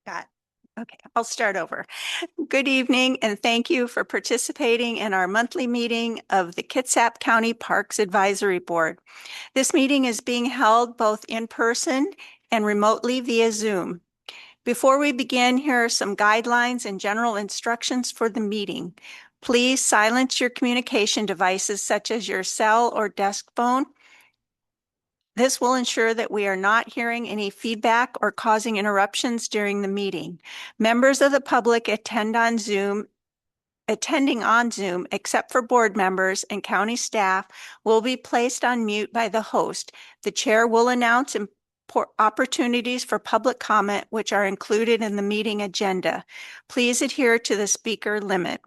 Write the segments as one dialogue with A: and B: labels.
A: Got Okay, I'll start over. Good evening, and thank you for participating in our monthly meeting of the Kitsap County Parks Advisory Board. This meeting is being held both in person and remotely via Zoom. Before we begin, here are some guidelines and general instructions for the meeting. Please silence your communication devices such as your cell or desk phone. This will ensure that we are not hearing any feedback or causing interruptions during the meeting. Members of the public attending on Zoom, except for board members and county staff, will be placed on mute by the host. The chair will announce opportunities for public comment, which are included in the meeting agenda. Please adhere to the speaker limit.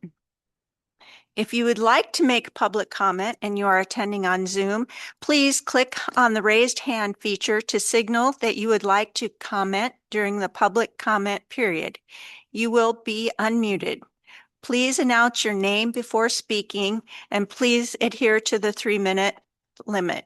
A: If you would like to make public comment and you are attending on Zoom, please click on the raised hand feature to signal that you would like to comment during the public comment period. You will be unmuted. Please announce your name before speaking, and please adhere to the 3-minute limit.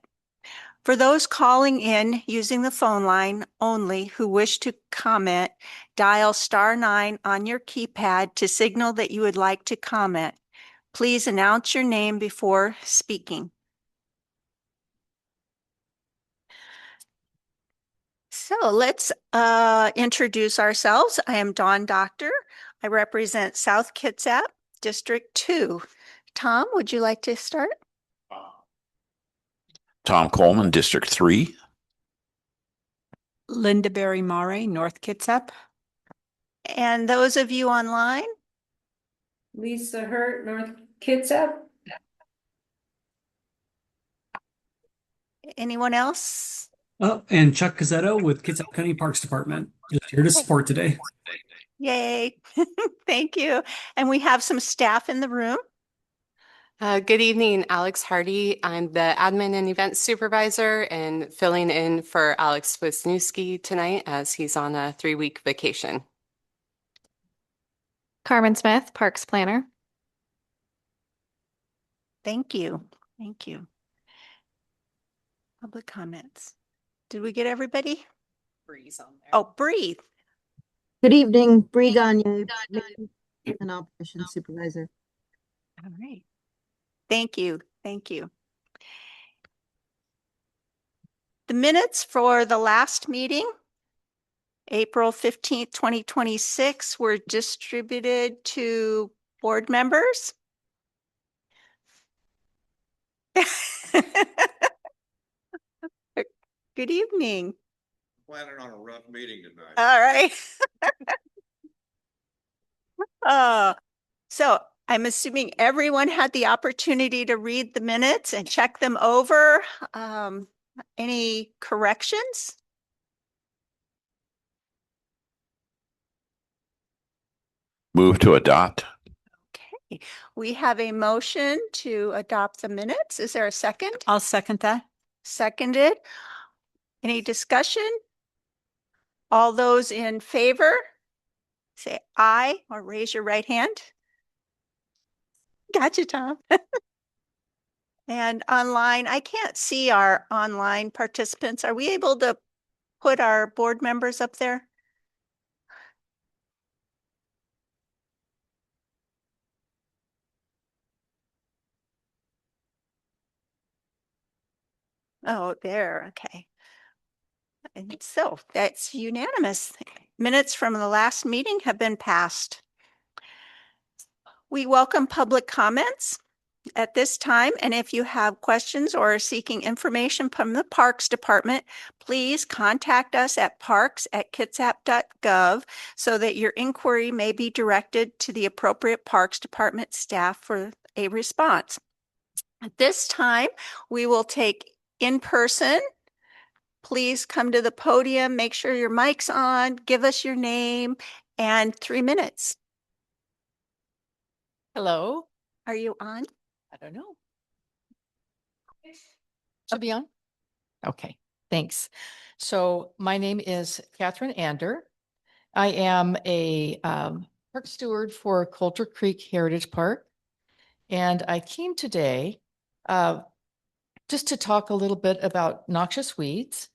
A: For those calling in using the phone line only who wish to comment, dial *9 on your keypad to signal that you would like to comment. Please announce your name before speaking. So let's introduce ourselves. I am Dawn Doctor. I represent South Kitsap, District 2. Tom, would you like to start?
B: Tom Coleman, District 3.
C: Linda Berry Mare, North Kitsap.
A: And those of you online?
D: Lisa Hurt, North Kitsap.
A: Anyone else?
E: And Chuck Cazzetto with Kitsap County Parks Department. Just here to support today.
A: Yay. Thank you. And we have some staff in the room.
F: Good evening, Alex Hardy. I'm the Admin and Events Supervisor and filling in for Alex Wisniewski tonight as he's on a 3-week vacation.
G: Carmen Smith, Parks Planner.
A: Thank you. Thank you. Public comments. Did we get everybody?
F: Bree's on there.
A: Oh, Bree.
H: Good evening, Bree Gagne, an operations supervisor.
A: All right. Thank you. Thank you. The minutes for the last meeting, April 15th, 2026, were distributed to board members. Good evening.
I: Planning on a rough meeting tonight.
A: All right. So I'm assuming everyone had the opportunity to read the minutes and check them over. Any corrections?
B: Move to adopt.
A: Okay, we have a motion to adopt the minutes. Is there a second?
C: I'll second that.
A: Seconded. Any discussion? All those in favor, say aye or raise your right hand. Gotcha, Tom. And online, I can't see our online participants. Are we able to put our board members up there? Oh, there. Okay. And so that's unanimous. Minutes from the last meeting have been passed. We welcome public comments at this time, and if you have questions or are seeking information from the Parks Department, please contact us at parks@kitsap.gov so that your inquiry may be directed to the appropriate Parks Department staff for a response. At this time, we will take in person. Please come to the podium, make sure your mic's on, give us your name, and 3 minutes.
C: Hello.
A: Are you on?
C: I don't know. Should be on? Okay, thanks. So my name is Catherine Ander. I am a park steward for Coulter Creek Heritage Park. And I came today just to talk a little bit about noxious weeds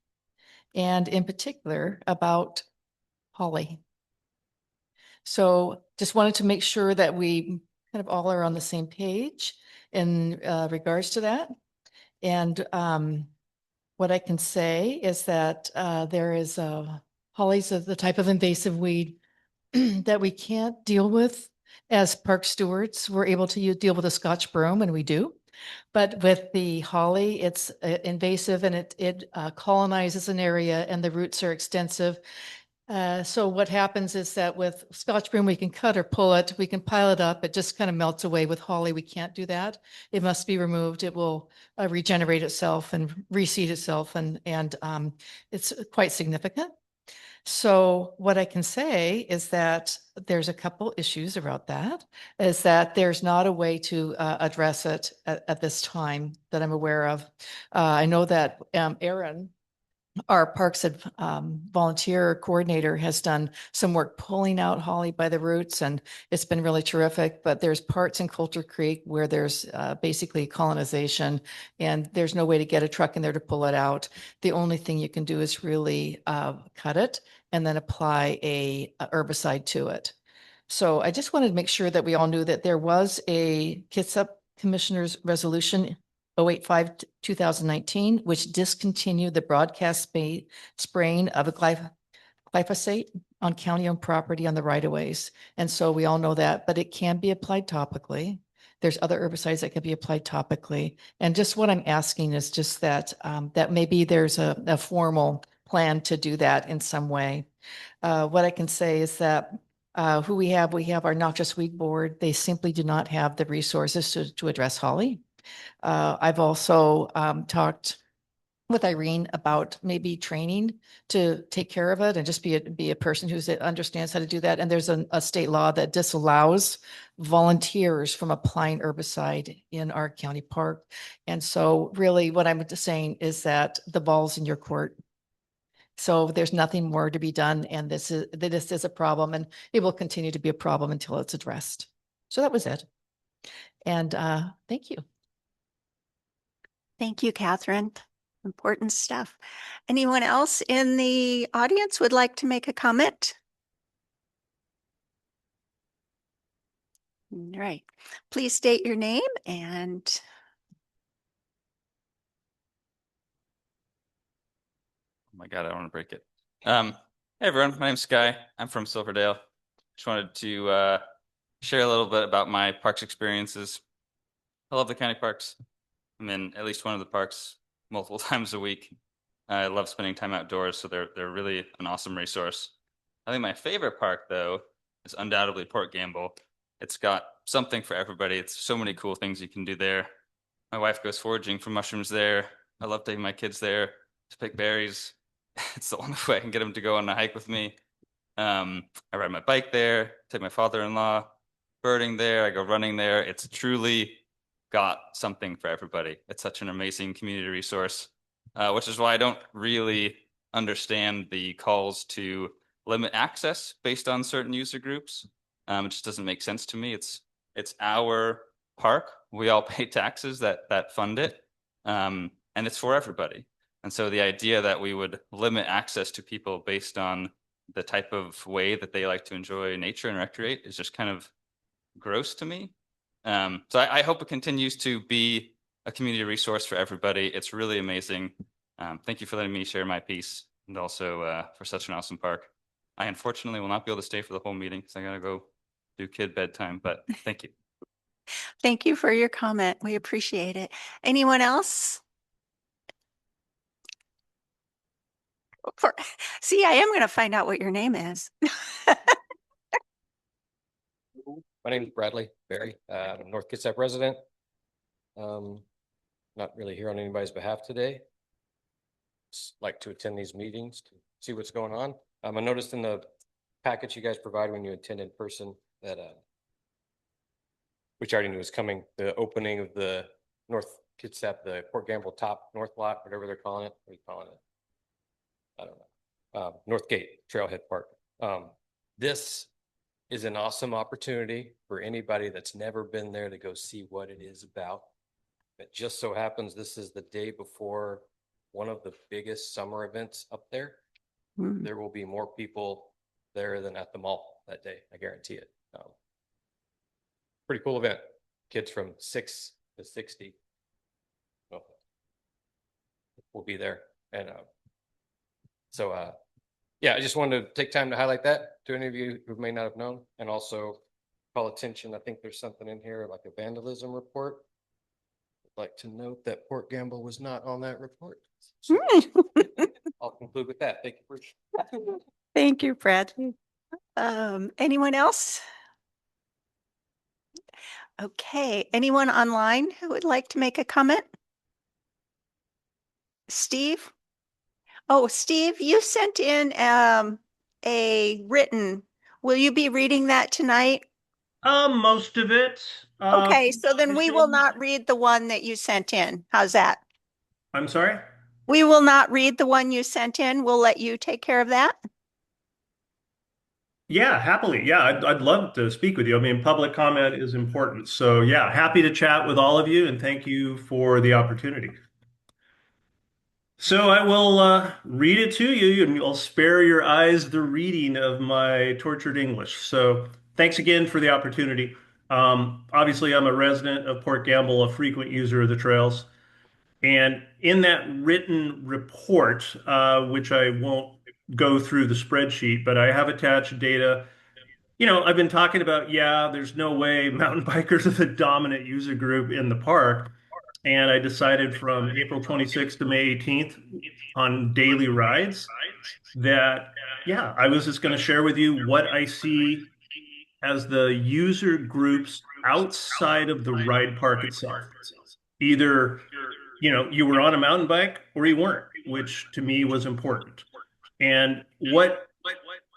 C: and in particular about holly. So just wanted to make sure that we kind of all are on the same page in regards to that. And what I can say is that there is holly's the type of invasive weed that we can't deal with as park stewards. We're able to deal with a Scotch broom, and we do. But with the holly, it's invasive and it colonizes an area, and the roots are extensive. So what happens is that with Scotch broom, we can cut or pull it, we can pile it up, it just kind of melts away. With holly, we can't do that. It must be removed. It will regenerate itself and reseed itself, and it's quite significant. So what I can say is that there's a couple issues about that, is that there's not a way to address it at this time that I'm aware of. I know that Aaron, our parks volunteer coordinator, has done some work pulling out holly by the roots, and it's been really terrific. But there's parts in Coulter Creek where there's basically colonization, and there's no way to get a truck in there to pull it out. The only thing you can do is really cut it and then apply a herbicide to it. So I just wanted to make sure that we all knew that there was a Kitsap Commissioner's Resolution 085/2019, which discontinued the broadcast spraying of a glyphosate on county-owned property on the right-of-ways. And so we all know that, but it can be applied topically. There's other herbicides that can be applied topically. And just what I'm asking is just that that maybe there's a formal plan to do that in some way. What I can say is that who we have our noxious weed board. They simply do not have the resources to address holly. I've also talked with Irene about maybe training to take care of it and just be a person who understands how to do that. And there's a state law that disallows volunteers from applying herbicide in our county park. And so really what I'm just saying is that the ball's in your court. So there's nothing more to be done. And this is a problem, and it will continue to be a problem until it's addressed. So that was it. And thank you.
A: Thank you, Catherine. Important stuff. Anyone else in the audience would like to make a comment? All right. Please state your name and
J: Oh my God, I don't want to break it. Hey everyone, my name's Sky. I'm from Silverdale. Just wanted to share a little bit about my parks experiences. I love the county parks. I'm in at least one of the parks multiple times a week. I love spending time outdoors, so they're really an awesome resource. I think my favorite park, though, is undoubtedly Port Gamble. It's got something for everybody. It's so many cool things you can do there. My wife goes foraging for mushrooms there. I love taking my kids there to pick berries. It's the only way I can get them to go on a hike with me. I ride my bike there, take my father-in-law birding there. I go running there. It's truly got something for everybody. It's such an amazing community resource, which is why I don't really understand the calls to limit access based on certain user groups. It just doesn't make sense to me. It's our park. We all pay taxes that fund it, and it's for everybody. And so the idea that we would limit access to people based on the type of way that they like to enjoy nature and recreate is just kind of gross to me. So I hope it continues to be a community resource for everybody. It's really amazing. Thank you for letting me share my piece, and also for such an awesome park. I unfortunately will not be able to stay for the whole meeting because I gotta go do kid bedtime, but thank you.
A: thank you for your comment. We appreciate it. Anyone else? See, I am going to find out what your name is.
K: My name is Bradley Berry. I'm a North Kitsap resident. Not really here on anybody's behalf today. Just like to attend these meetings to see what's going on. I noticed in the package you guys provide when you attend in person that which I already knew was coming, the opening of the North Kitsap, the Port Gamble Top North Lot, whatever they're calling it. What are you calling it? I don't know. North Gate Trailhead Park. This is an awesome opportunity for anybody that's never been there to go see what it is about. It just so happens this is the day before one of the biggest summer events up there.
A: Hmm.
K: There will be more people there than at the mall that day. I guarantee it. Pretty cool event. Kids from 6 to 60 will be there. And yeah, I just wanted to take time to highlight that to any of you who may not have known, and also call attention. I think there's something in here like a vandalism report. I'd like to note that Port Gamble was not on that report. So I'll conclude with that. Thank you, Bruce.
A: Thank you, Brad. Anyone else? Okay, anyone online who would like to make a comment? Steve? Oh, Steve, you sent in a written. Will you be reading that tonight?
L: Most of it.
A: Okay, so then we will not read the one that you sent in. How's that?
L: I'm sorry?
A: We will not read the one you sent in. We'll let you take care of that.
L: Yeah, happily. Yeah, I'd love to speak with you. I mean, public comment is important. So yeah, happy to chat with all of you, and thank you for the opportunity. So I will read it to you, and I'll spare your eyes the reading of my tortured English. So thanks again for the opportunity. Obviously, I'm a resident of Port Gamble, a frequent user of the trails. And in that written report, which I won't go through the spreadsheet, but I have attached data. You know, I've been talking about, yeah, there's no way mountain bikers are the dominant user group in the park. And I decided from April 26th to May 18th on daily rides that, yeah, I was just going to share with you what I see as the user groups outside of the ride park itself. Either, you know, you were on a mountain bike or you weren't, which to me was important. And what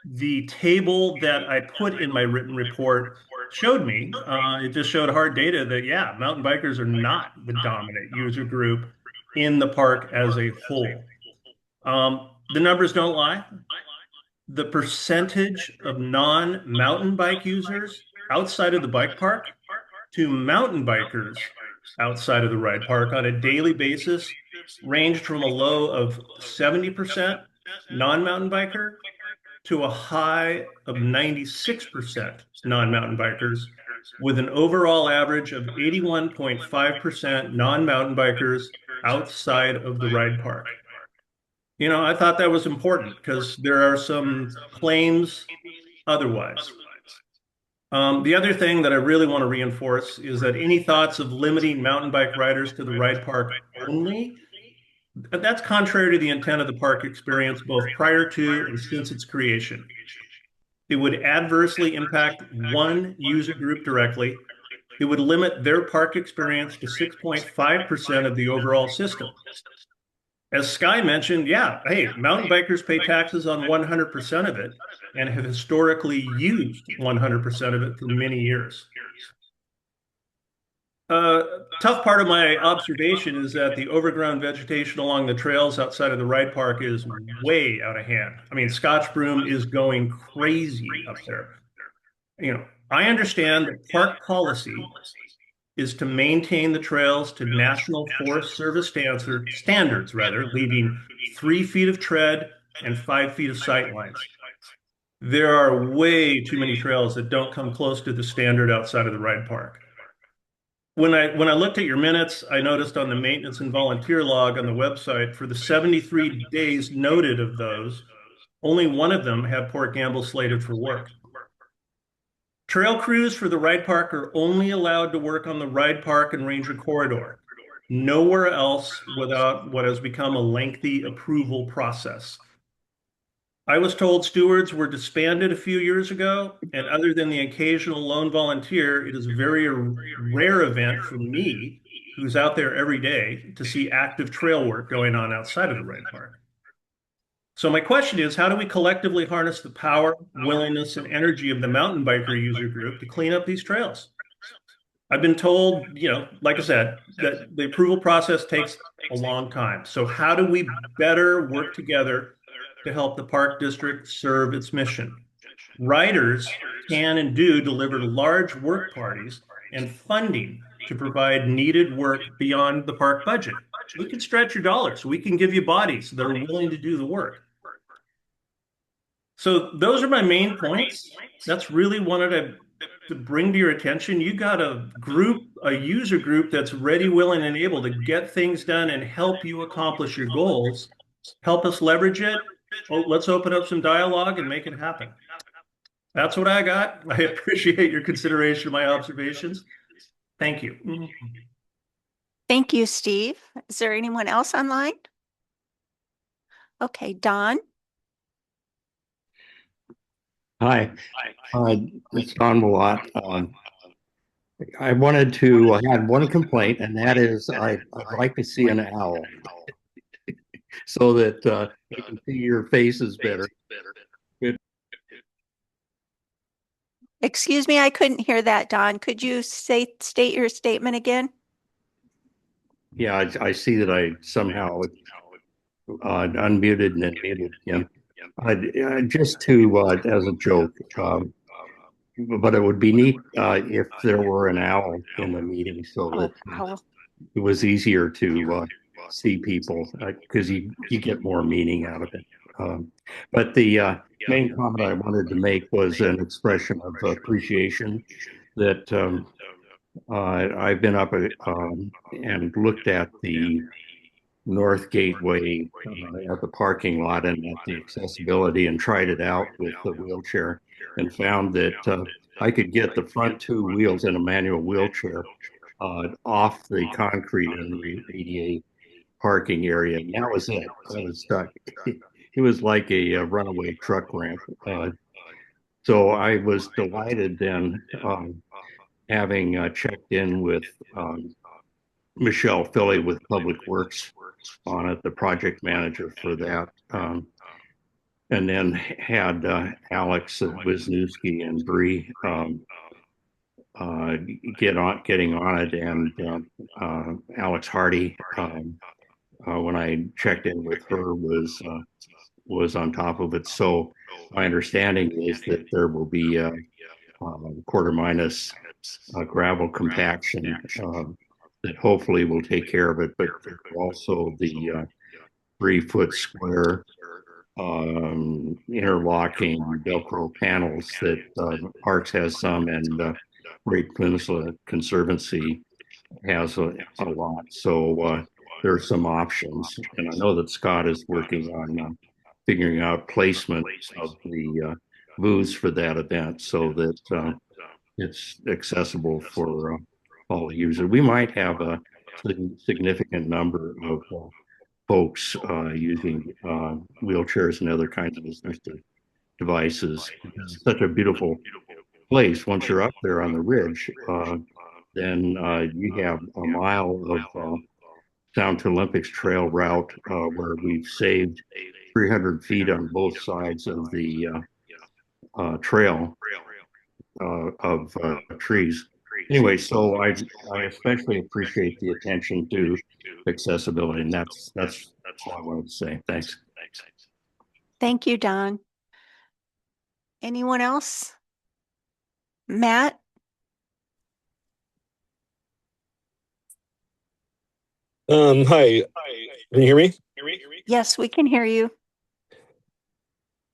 L: the table that I put in my written report showed me, it just showed hard data that, yeah, mountain bikers are not the dominant user group in the park as a whole. The numbers don't lie. The percentage of non-mountain bike users outside of the bike park to mountain bikers outside of the ride park on a daily basis ranged from a low of 70% non-mountain biker to a high of 96% non-mountain bikers, with an overall average of 81.5% non-mountain bikers outside of the ride park. You know, I thought that was important because there are some claims otherwise. The other thing that I really want to reinforce is that any thoughts of limiting mountain bike riders to the ride park only, that's contrary to the intent of the park experience, both prior to and since its creation. It would adversely impact one user group directly. It would limit their park experience to 6.5% of the overall system. As Sky mentioned, yeah, hey, mountain bikers pay taxes on 100% of it and have historically used 100% of it for many years. Tough part of my observation is that the overgrown vegetation along the trails outside of the ride park is way out of hand. I mean, Scotch broom is going crazy up there. You know, I understand that park policy is to maintain the trails to National Forest Service standards, leaving 3 feet of tread and 5 feet of sight lines. There are way too many trails that don't come close to the standard outside of the ride park. When I looked at your minutes, I noticed on the maintenance and volunteer log on the website, for the 73 days noted of those, only one of them had Port Gamble slated for work. Trail crews for the ride park are only allowed to work on the ride park and ranger corridor, nowhere else without what has become a lengthy approval process. I was told stewards were disbanded a few years ago, and other than the occasional lone volunteer, it is a very rare event for me, who's out there every day, to see active trail work going on outside of the ride park. So my question is, how do we collectively harness the power, willingness, and energy of the mountain biker user group to clean up these trails? I've been told, you know, like I said, that the approval process takes a long time. So how do we better work together to help the park district serve its mission? Riders can and do deliver large work parties and funding to provide needed work beyond the park budget. We can stretch your dollars. We can give you bodies that are willing to do the work. So those are my main points. That's really wanted to bring to your attention. You got a user group that's ready, willing, and able to get things done and help you accomplish your goals. Help us leverage it. Oh, let's open up some dialogue and make it happen. That's what I got. I appreciate your consideration of my observations. Thank you.
A: Thank you, Steve. Is there anyone else online? Okay, Don.
M: Hi, it's Don Willott. I wanted to had one complaint, and that is I'd like to see an owl so that I can see your faces better.
A: Excuse me, I couldn't hear that, Don. Could you state your statement again?
M: Yeah, I see that I somehow unmuted and then muted. Yeah, just to as a joke. But it would be neat if there were an owl in the meeting so that it was easier to see people because you get more meaning out of it. But the main comment I wanted to make was an expression of appreciation that I've been up and looked at the North Gateway at the parking lot and at the accessibility and tried it out with the wheelchair and found that I could get the front two wheels in a manual wheelchair off the concrete in the ADA parking area. And that was it. I was stuck. It was like a runaway truck ramp. So I was delighted then having checked in with Michelle Philly with Public Works on it, the project manager for that. And then had Alex Wisniewski and Bree getting on it, and Alex Hardy, when I checked in with her, was on top of it. So my understanding is that there will be quarter minus gravel compaction that hopefully will take care of it, but also the 3-foot square interlocking Velcro panels that Parks has some, and Great Peninsula Conservancy has a lot. So there's some options, and I know that Scott is working on figuring out placement of the booths for that event so that it's accessible for all the users. We might have a significant number of folks using wheelchairs and other kinds of assistive devices. It's such a beautiful place. Once you're up there on the ridge, then you have a mile of Sound to Olympics trail route where we've saved 300 feet on both sides of the trail of trees. Anyway, so I especially appreciate the attention to accessibility, and that's all I wanted to say. Thanks.
A: Thank you, Don. Anyone else? Matt?
N: Hi. Can you hear me?
A: Yes, we can hear you.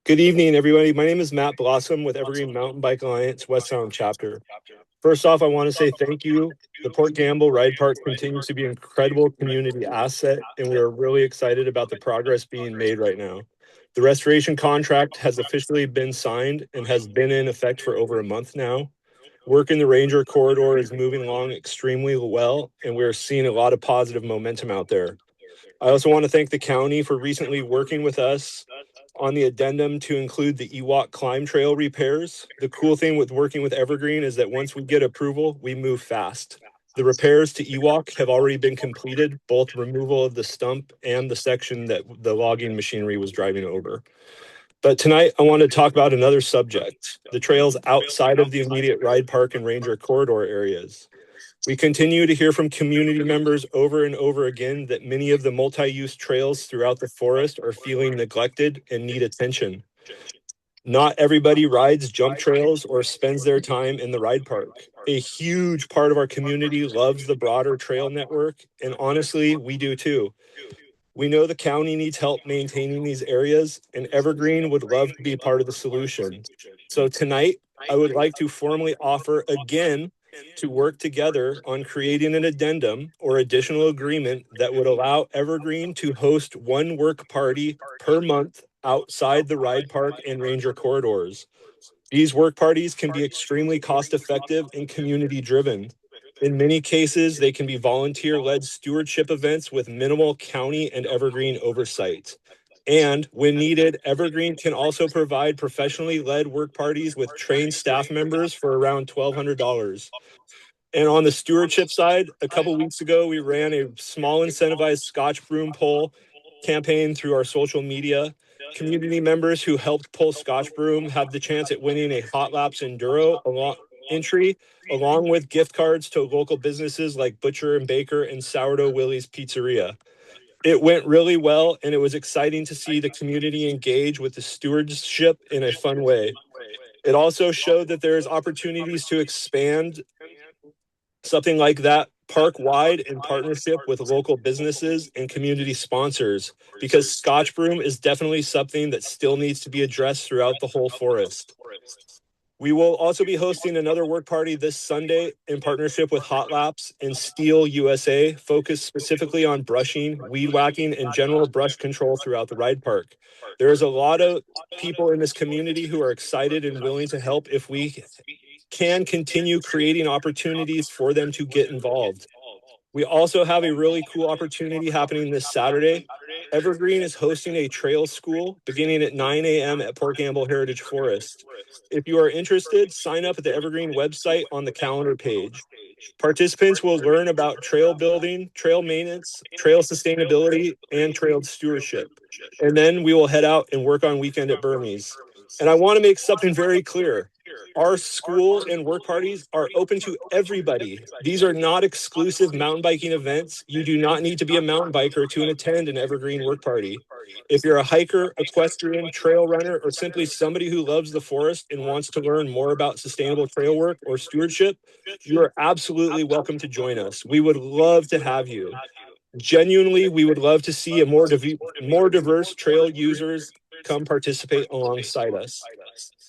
N: Good evening, everybody. My name is Matt Blossom with Evergreen Mountain Bike Alliance West Sound Chapter. First off, I want to say thank you. The Port Gamble Ride Park continues to be an incredible community asset, and we are really excited about the progress being made right now. The restoration contract has officially been signed and has been in effect for over a month now. Work in the Ranger Corridor is moving along extremely well, and we're seeing a lot of positive momentum out there. I also want to thank the county for recently working with us on the addendum to include the Ewok climb trail repairs. The cool thing with working with Evergreen is that once we get approval, we move fast. The repairs to Ewok have already been completed, both removal of the stump and the section that the logging machinery was driving over. But tonight, I want to talk about another subject, the trails outside of the immediate ride park and ranger corridor areas. We continue to hear from community members over and over again that many of the multi-use trails throughout the forest are feeling neglected and need attention. Not everybody rides jump trails or spends their time in the ride park. A huge part of our community loves the broader trail network, and honestly, we do too. We know the county needs help maintaining these areas, and Evergreen would love to be part of the solution. So tonight, I would like to formally offer again to work together on creating an addendum or additional agreement that would allow Evergreen to host one work party per month outside the ride park and ranger corridors. These work parties can be extremely cost effective and community driven. In many cases, they can be volunteer led stewardship events with minimal county and Evergreen oversight. And when needed, Evergreen can also provide professionally led work parties with trained staff members for around $1,200. And on the stewardship side, a couple weeks ago, we ran a small incentivized Scotch broom poll campaign through our social media. Community members who helped pull Scotch broom have the chance at winning a Hot Laps Enduro entry, along with gift cards to local businesses like Butcher and Baker and Sourdough Willie's Pizzeria. It went really well, and it was exciting to see the community engage with the stewardship in a fun way. It also showed that there's opportunities to expand something like that park-wide in partnership with local businesses and community sponsors, because Scotch broom is definitely something that still needs to be addressed throughout the whole forest. We will also be hosting another work party this Sunday in partnership with Hot Laps and Steel USA, focused specifically on brushing, weed whacking, and general brush control throughout the ride park. There's a lot of people in this community who are excited and willing to help if we can continue creating opportunities for them to get involved. We also have a really cool opportunity happening this Saturday. Evergreen is hosting a trail school beginning at 9 a.m. at Port Gamble Heritage Forest. If you are interested, sign up at the Evergreen website on the calendar page. Participants will learn about trail building, trail maintenance, trail sustainability, and trail stewardship. And then we will head out and work on weekend at Burmese. And I want to make something very clear. Our school and work parties are open to everybody. These are not exclusive mountain biking events. You do not need to be a mountain biker to attend an Evergreen work party. If you're a hiker, equestrian, trail runner, or simply somebody who loves the forest and wants to learn more about sustainable trail work or stewardship, you are absolutely welcome to join us. We would love to have you. Genuinely, we would love to see a more diverse trail users come participate alongside us.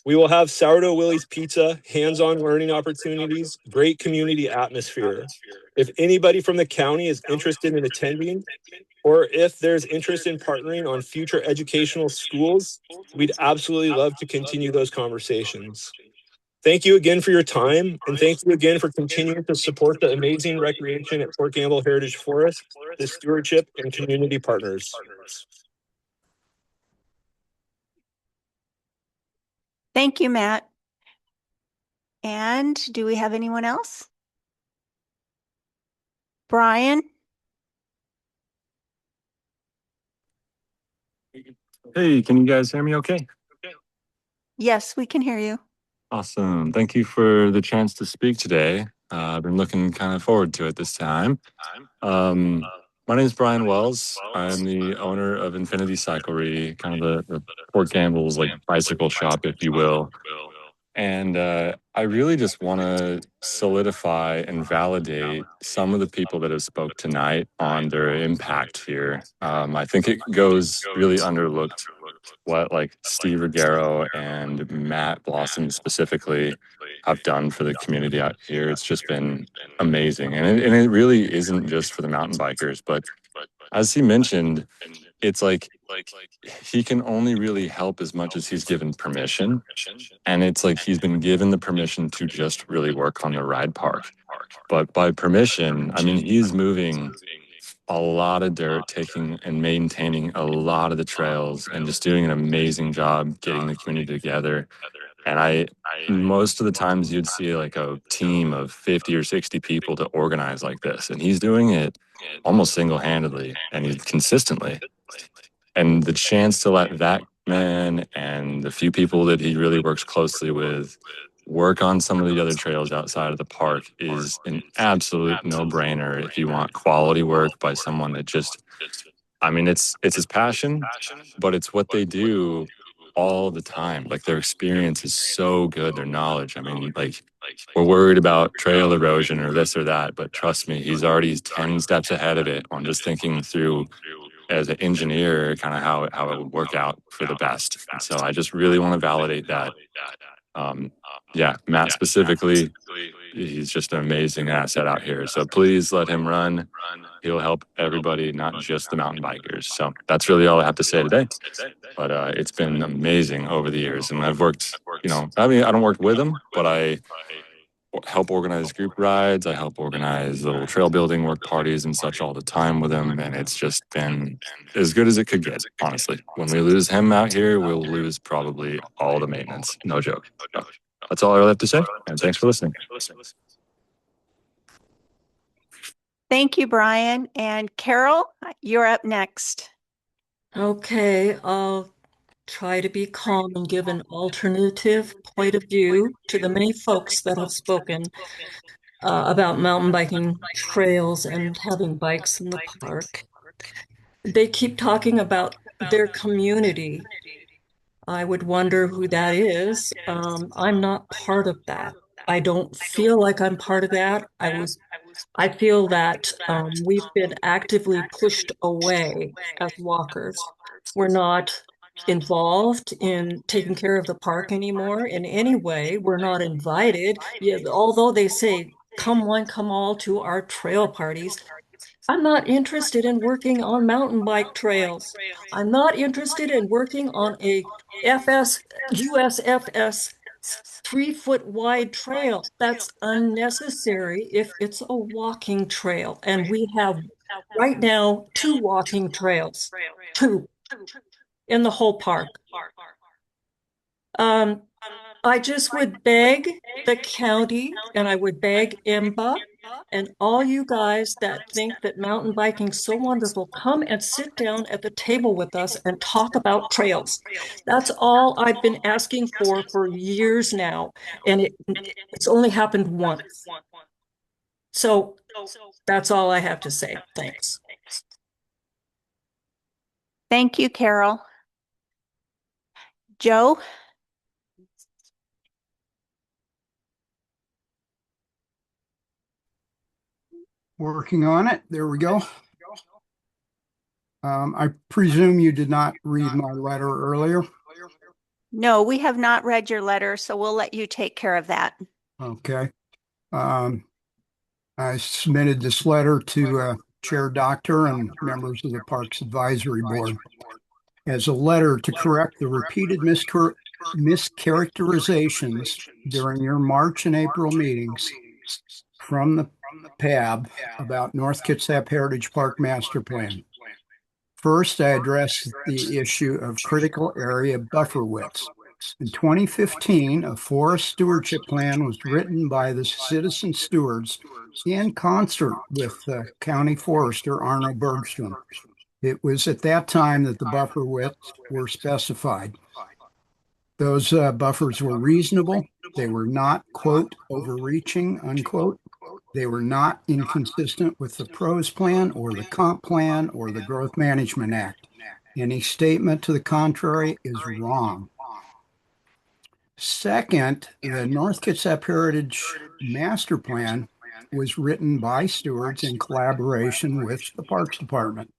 N: We will have Sourdough Willie's Pizza, hands-on learning opportunities, great community atmosphere. If anybody from the county is interested in attending, or if there's interest in partnering on future educational schools, we'd absolutely love to continue those conversations. Thank you again for your time, and thank you again for continuing to support the amazing recreation at Port Gamble Heritage Forest, the stewardship, and community partners.
A: Thank you, Matt. And do we have anyone else? Brian?
O: Hey, can you guys hear me okay?
A: Yes, we can hear you.
O: Awesome. Thank you for the chance to speak today. I've been looking kind of forward to it this time. My name is Brian Wells. I'm the owner of Infinity Cyclery, kind of the Port Gamble's like bicycle shop, if you will. And I really just want to solidify and validate some of the people that have spoke tonight on their impact here. I think it goes really underlooked what like Steve Ruggiero and Matt Blossom specifically have done for the community out here. It's just been amazing. And it really isn't just for the mountain bikers, but as he mentioned, it's like he can only really help as much as he's given permission. And it's like he's been given the permission to just really work on the ride park. But by permission, I mean, he's moving a lot of dirt, taking and maintaining a lot of the trails and just doing an amazing job getting the community together. And most of the times you'd see like a team of 50 or 60 people to organize like this. And he's doing it almost single-handedly and he's consistently. And the chance to let that man and the few people that he really works closely with work on some of the other trails outside of the park is an absolute no-brainer if you want quality work by someone that just, I mean, it's his passion, but it's what they do all the time. Like their experience is so good, their knowledge. I mean, like we're worried about trail erosion or this or that, but trust me, he's already 10 steps ahead of it on just thinking through as an engineer, kind of how it would work out for the best. And so I just really want to validate that. Yeah, Matt specifically, he's just an amazing asset out here. So please let him run. He'll help everybody, not just the mountain bikers. So that's really all I have to say today. But it's been amazing over the years. And I've worked, I mean, I don't work with him, but I help organize group rides. I help organize little trail building work parties and such all the time with him. And it's just been as good as it could get, honestly. When we lose him out here, we'll lose probably all the maintenance. No joke. So that's all I really have to say. And thanks for listening.
A: Thank you, Brian. And Carol, you're up next.
P: Okay, I'll try to be calm and give an alternative point of view to the many folks that have spoken about mountain biking trails and having bikes in the park. They keep talking about their community. I would wonder who that is. I'm not part of that. I don't feel like I'm part of that. I feel that we've been actively pushed away as walkers. We're not involved in taking care of the park anymore in any way. We're not invited. Yeah, although they say, come one, come all to our trail parties. I'm not interested in working on mountain bike trails. I'm not interested in working on a USFS 3-foot wide trail. That's unnecessary if it's a walking trail. And we have right now 2 walking trails, 2 in the whole park. I just would beg the county and I would beg IMBA and all you guys that think that mountain biking is so wonderful, come and sit down at the table with us and talk about trails. That's all I've been asking for years now, and it's only happened once. So that's all I have to say. Thanks.
A: Thank you, Carol. Joe?
Q: Working on it. There we go. I presume you did not read my letter earlier.
A: No, we have not read your letter, so we'll let you take care of that.
Q: Okay. I submitted this letter to Chair Doctor and members of the Parks Advisory Board as a letter to correct the repeated mischaracterizations during your March and April meetings from the PAB about North Kitsap Heritage Park Master Plan. First, I addressed the issue of critical area buffer widths. In 2015, a forest stewardship plan was written by the citizen stewards in concert with County Forester Arno Bergstrom. It was at that time that the buffer widths were specified. Those buffers were reasonable. They were not, quote, overreaching, unquote. They were not inconsistent with the PROS plan or the Comp plan or the Growth Management Act. Any statement to the contrary is wrong. Second, the North Kitsap Heritage Master Plan was written by stewards in collaboration with the Parks Department.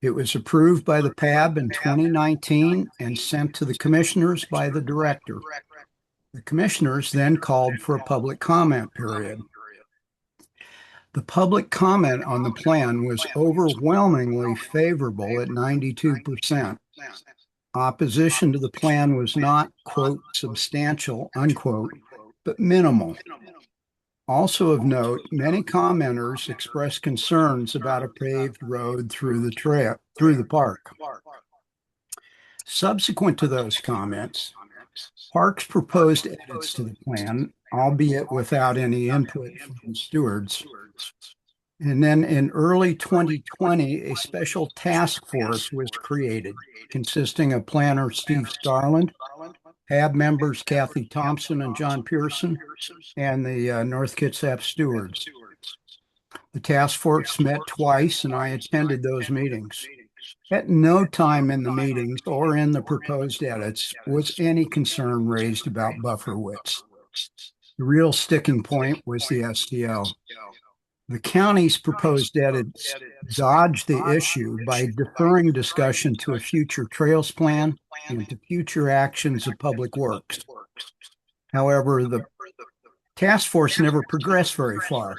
Q: It was approved by the PAB in 2019 and sent to the commissioners by the director. The commissioners then called for a public comment period. The public comment on the plan was overwhelmingly favorable at 92%. Opposition to the plan was not, quote, substantial, unquote, but minimal. Also of note, many commenters expressed concerns about a paved road through the park. Subsequent to those comments, Parks proposed edits to the plan, albeit without any input from the stewards. And then in early 2020, a special task force was created consisting of planner Steve Starland, PAB members Kathy Thompson and John Pearson, and the North Kitsap stewards. The task force met twice, and I attended those meetings. At no time in the meetings or in the proposed edits was any concern raised about buffer widths. The real sticking point was the STO. The county's proposed edits dodged the issue by deferring discussion to a future trails plan and to future actions of public works. However, the task force never progressed very far.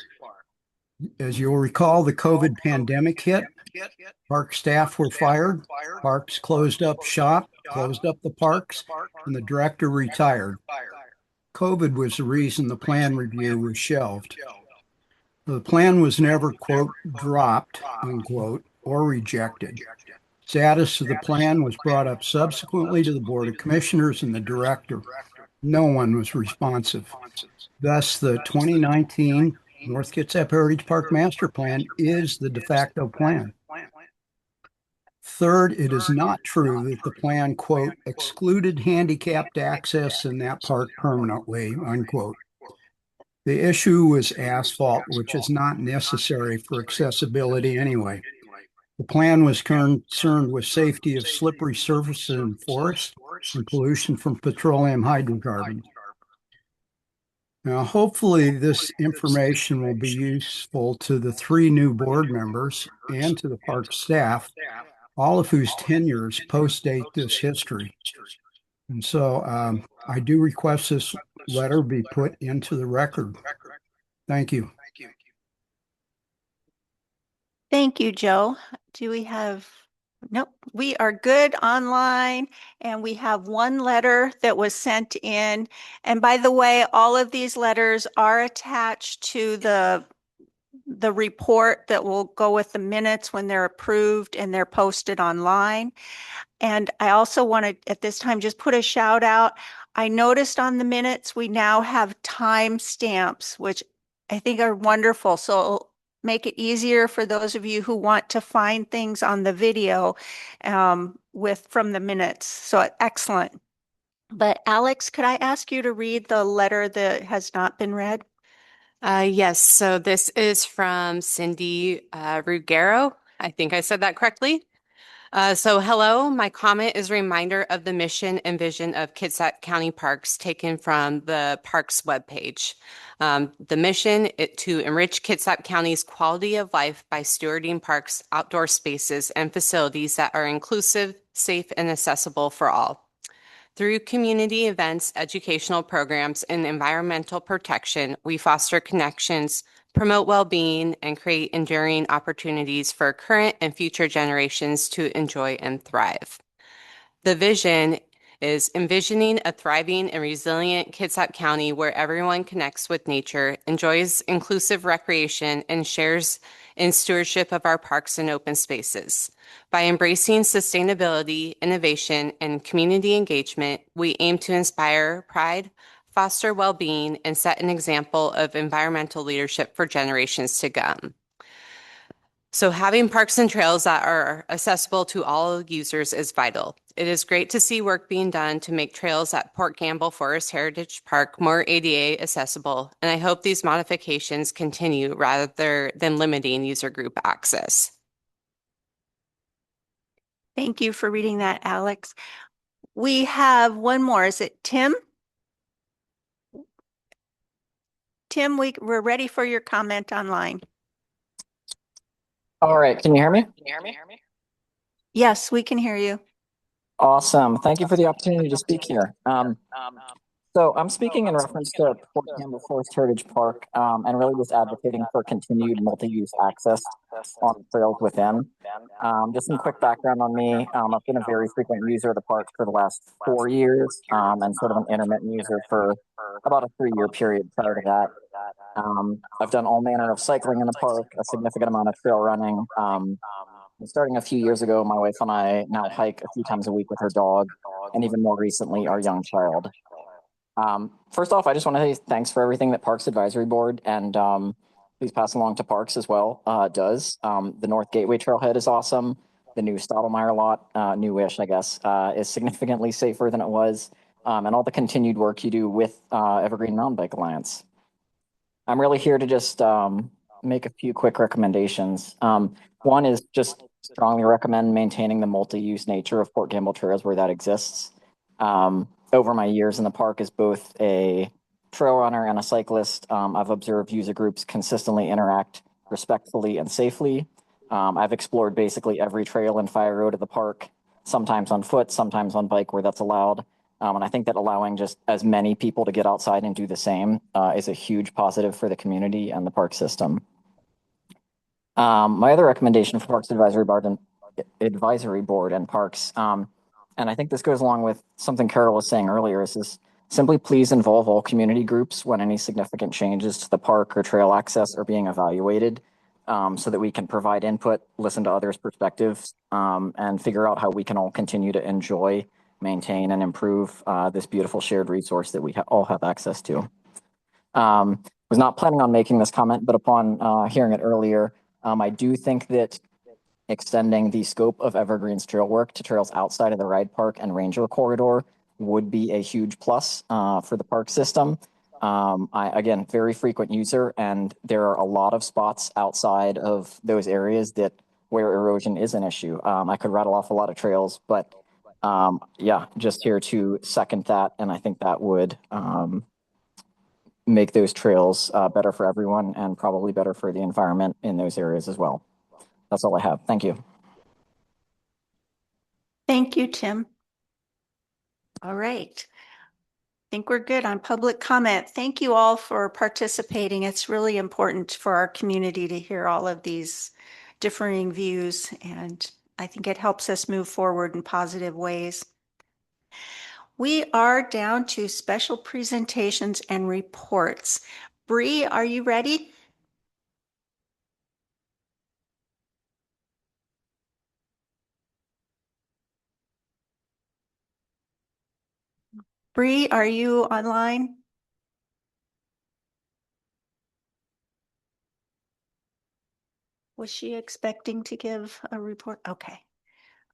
Q: As you'll recall, the COVID pandemic hit. Park staff were fired. Parks closed up shop, closed up the parks, and the director retired. COVID was the reason the plan review was shelved. The plan was never, quote, dropped, unquote, or rejected. Status of the plan was brought up subsequently to the Board of Commissioners and the director. No one was responsive. Thus, the 2019 North Kitsap Heritage Park Master Plan is the de facto plan. Third, it is not true that the plan, quote, excluded handicapped access in that park permanently, unquote. The issue was asphalt, which is not necessary for accessibility anyway. The plan was concerned with safety of slippery surfaces in forests and pollution from petroleum hydrocarbons. Now, hopefully this information will be useful to the 3 new board members and to the park staff, all of whose tenures post-date this history. And so I do request this letter be put into the record. Thank you.
A: Thank you, Joe. Do we have, nope, we are good online, and we have one letter that was sent in. And by the way, all of these letters are attached to the report that will go with the minutes when they're approved and they're posted online. And I also want to, at this time, just put a shout out. I noticed on the minutes, we now have time stamps, which I think are wonderful. So it'll make it easier for those of you who want to find things on the video from the minutes. So excellent. But Alex, could I ask you to read the letter that has not been read?
F: Yes, so this is from Cindy Ruggiero. I think I said that correctly. So hello, my comment is a reminder of the mission and vision of Kitsap County Parks taken from the Parks webpage. The mission is to enrich Kitsap County's quality of life by stewarding parks, outdoor spaces, and facilities that are inclusive, safe, and accessible for all. Through community events, educational programs, and environmental protection, we foster connections, promote well-being, and create enduring opportunities for current and future generations to enjoy and thrive. The vision is envisioning a thriving and resilient Kitsap County where everyone connects with nature, enjoys inclusive recreation, and shares in stewardship of our parks and open spaces. By embracing sustainability, innovation, and community engagement, we aim to inspire pride, foster well-being, and set an example of environmental leadership for generations to come. So having parks and trails that are accessible to all users is vital. It is great to see work being done to make trails at Port Gamble Forest Heritage Park more ADA accessible, and I hope these modifications continue rather than limiting user group access.
A: Thank you for reading that, Alex. We have one more. Is it Tim? Tim, we're ready for your comment online.
R: All right, can you hear me?
A: Yes, we can hear you.
R: Awesome. Thank you for the opportunity to speak here. So I'm speaking in reference to Port Campbell Forest Heritage Park and really just advocating for continued multi-use access on the trails within. Just some quick background on me. I've been a very frequent user of the park for the last 4 years and sort of an intermittent user for about a 3-year period prior to that. I've done all manner of cycling in the park, a significant amount of trail running. Starting a few years ago, my wife and I now hike a few times a week with her dog, and even more recently, our young child. First off, I just want to say thanks for everything that Parks Advisory Board and please pass along to Parks as well does. The North Gateway Trailhead is awesome. The new Stottlemyre lot, newish, I guess, is significantly safer than it was. And all the continued work you do with Evergreen Mountain Bike Alliance. I'm really here to just make a few quick recommendations. One is just strongly recommend maintaining the multi-use nature of Port Gamble trails where that exists. Over my years in the park as both a trail runner and a cyclist, I've observed user groups consistently interact respectfully and safely. I've explored basically every trail and fire road of the park, sometimes on foot, sometimes on bike where that's allowed. And I think that allowing just as many people to get outside and do the same is a huge positive for the community and the park system. My other recommendation for Parks Advisory Board and Parks, and I think this goes along with something Carol was saying earlier, is simply please involve all community groups when any significant changes to the park or trail access are being evaluated, so that we can provide input, listen to others' perspectives, and figure out how we can all continue to enjoy, maintain, and improve this beautiful shared resource that we all have access to. Was not planning on making this comment, but upon hearing it earlier, I do think that extending the scope of Evergreen's trail work to trails outside of the ride park and ranger corridor would be a huge plus for the park system. Again, very frequent user, and there are a lot of spots outside of those areas that where erosion is an issue. I could rattle off a lot of trails, but yeah, just here to second that, and I think that would make those trails better for everyone and probably better for the environment in those areas as well. That's all I have. Thank you.
A: Thank you, Tim. All right. I think we're good on public comment. Thank you all for participating. It's really important for our community to hear all of these differing views, and I think it helps us move forward in positive ways. We are down to special presentations and reports. Bree, are you ready? Bree, are you online? Was she expecting to give a report? Okay.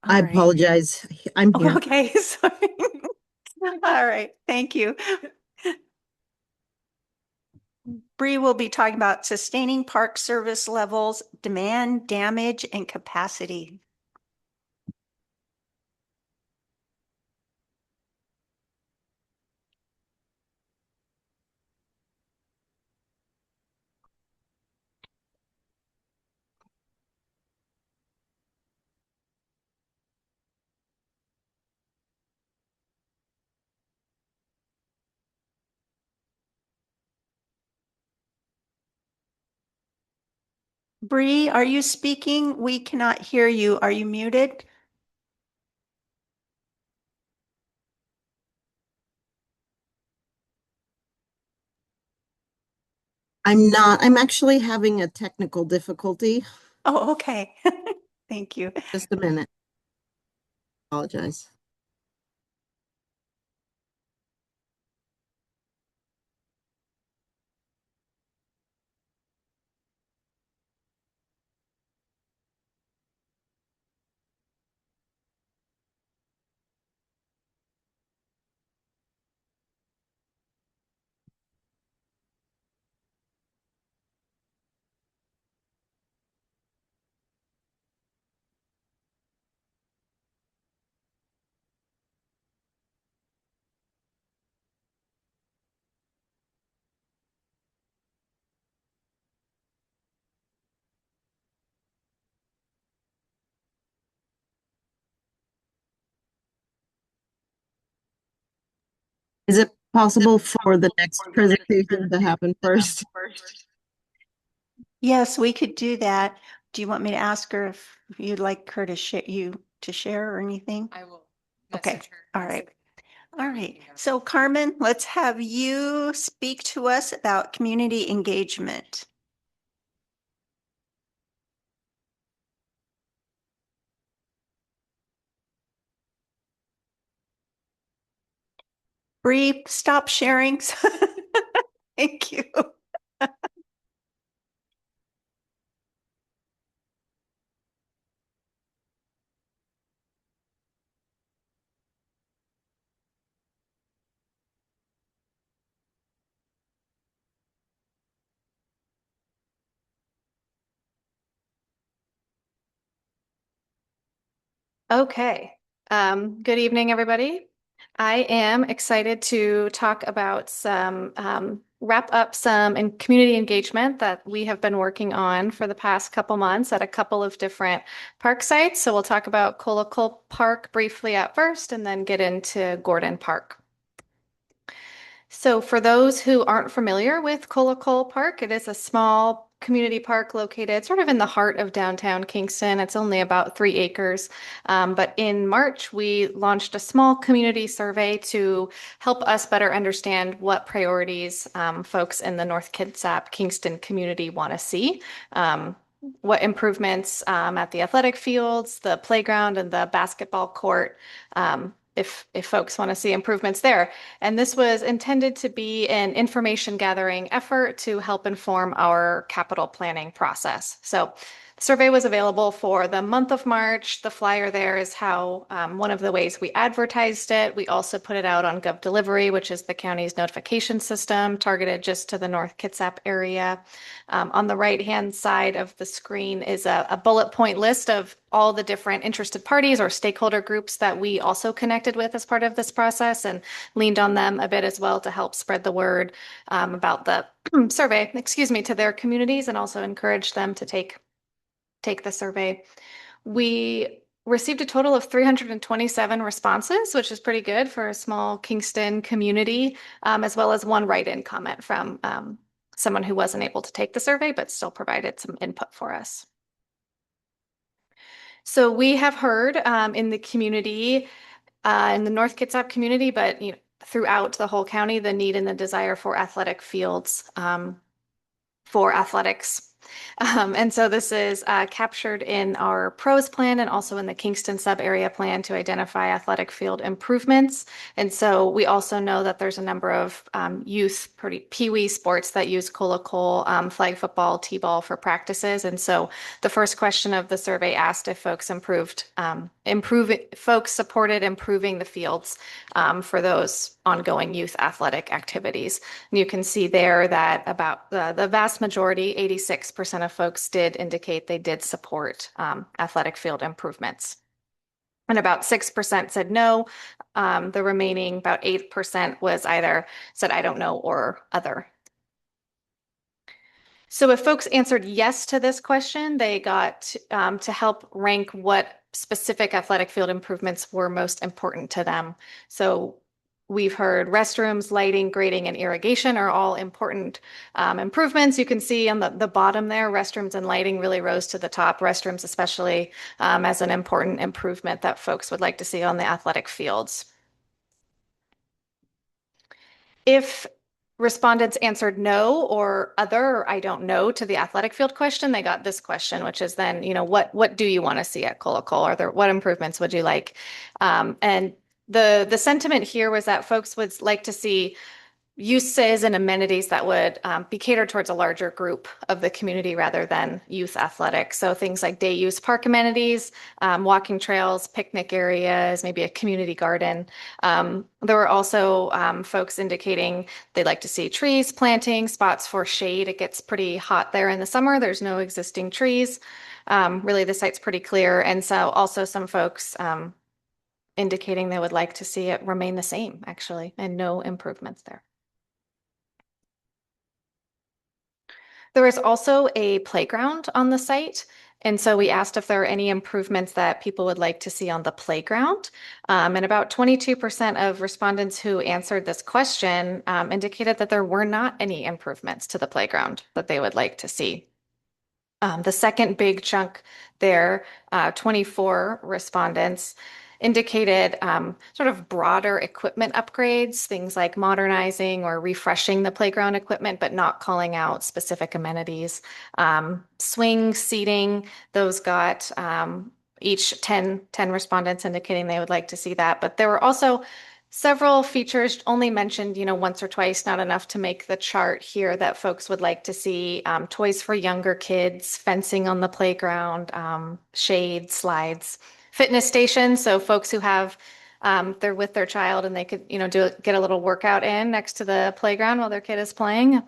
H: I apologize. I'm here.
A: Okay, sorry. All right, thank you. Bree will be talking about sustaining park service levels, demand, damage, and capacity. Bree, are you speaking? We cannot hear you. Are you muted?
H: I'm not. I'm actually having a technical difficulty.
A: Oh, okay. Thank you.
H: Just a minute. Apologize. Is it possible for the next presentation to happen first?
A: Yes, we could do that. Do you want me to ask her if you'd like her to share or anything?
F: I will
A: Okay.
F: message her.
A: All right. All right. So Carmen, let's have you speak to us about community engagement. Bree, stop sharing. Thank you.
G: Okay. Good evening, everybody. I am excited to talk about wrap up some community engagement that we have been working on for the past couple months at a couple of different park sites. So we'll talk about Colacol Park briefly at first and then get into Gordon Park. So for those who aren't familiar with Colacol Park, it is a small community park located sort of in the heart of downtown Kingston. It's only about 3 acres. But in March, we launched a small community survey to help us better understand what priorities folks in the North Kitsap Kingston community want to see. What improvements at the athletic fields, the playground, and the basketball court, if folks want to see improvements there. And this was intended to be an information gathering effort to help inform our capital planning process. So the survey was available for the month of March. The flyer there is how one of the ways we advertised it. We also put it out on Gov Delivery, which is the county's notification system targeted just to the North Kitsap area. On the right-hand side of the screen is a bullet point list of all the different interested parties or stakeholder groups that we also connected with as part of this process and leaned on them a bit as well to help spread the word about the survey, to their communities and also encourage them to take the survey. We received a total of 327 responses, which is pretty good for a small Kingston community, as well as one write-in comment from someone who wasn't able to take the survey, but still provided some input for us. So we have heard in the community, in the North Kitsap community, but throughout the whole county, the need and the desire for athletic fields for athletics. And so this is captured in our PROS plan and also in the Kingston sub-area plan to identify athletic field improvements. And so we also know that there's a number of youth peewee sports that use Colacol, flag football, t-ball for practices. And so the first question of the survey asked if folks folks supported improving the fields for those ongoing youth athletic activities. And you can see there that about the vast majority, 86% of folks did indicate they did support athletic field improvements. And about 6% said no. The remaining about 8% was either said, I don't know, or other. So if folks answered yes to this question, they got to help rank what specific athletic field improvements were most important to them. So we've heard restrooms, lighting, grading, and irrigation are all important improvements. You can see on the bottom there, restrooms and lighting really rose to the top, restrooms especially as an important improvement that folks would like to see on the athletic fields. If respondents answered no or other, or I don't know to the athletic field question, they got this question, which is then, what do you want to see at Colacol? What improvements would you like? And the sentiment here was that folks would like to see uses and amenities that would be catered towards a larger group of the community rather than youth athletics. So things like day use park amenities, walking trails, picnic areas, maybe a community garden. There were also folks indicating they'd like to see trees, planting, spots for shade. It gets pretty hot there in the summer. There's no existing trees. Really, the site's pretty clear. And so also some folks indicating they would like to see it remain the same, actually, and no improvements there. There is also a playground on the site. And so we asked if there are any improvements that people would like to see on the playground. And about 22% of respondents who answered this question indicated that there were not any improvements to the playground that they would like to see. The second big chunk there, 24 respondents, indicated sort of broader equipment upgrades, things like modernizing or refreshing the playground equipment, but not calling out specific amenities. Swing seating, those got each 10 respondents indicating they would like to see that. But there were also several features only mentioned, once or twice, not enough to make the chart here that folks would like to see. Toys for younger kids, fencing on the playground, shade, slides. Fitness stations, so folks who have they're with their child and they could get a little workout in next to the playground while their kid is playing.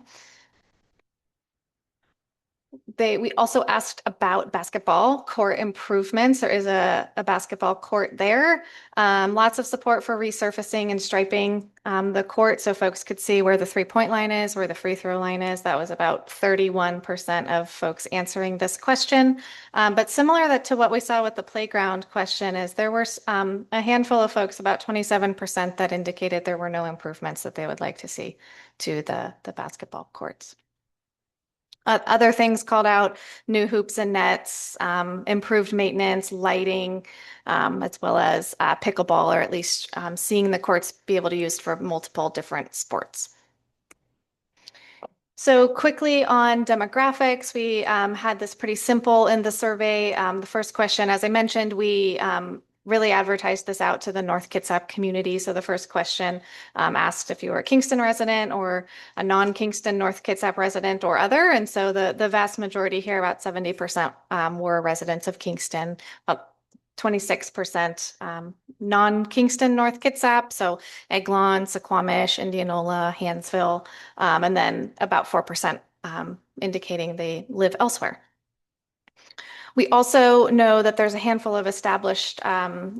G: We also asked about basketball court improvements. There is a basketball court there. Lots of support for resurfacing and striping the court so folks could see where the three-point line is, where the free throw line is. That was about 31% of folks answering this question. But similar to what we saw with the playground question is there were a handful of folks, about 27%, that indicated there were no improvements that they would like to see to the basketball courts. Other things called out: new hoops and nets, improved maintenance, lighting, as well as pickleball, or at least seeing the courts be able to use for multiple different sports. So quickly on demographics, we had this pretty simple in the survey. The first question, as I mentioned, we really advertised this out to the North Kitsap community. So the first question asked if you were a Kingston resident or a non-Kingston North Kitsap resident or other. And so the vast majority here, about 70%, were residents of Kingston, about 26% non-Kingston North Kitsap, so Eglon, Suquamish, Indianola, Hansville, and then about 4% indicating they live elsewhere. We also know that there's a handful of established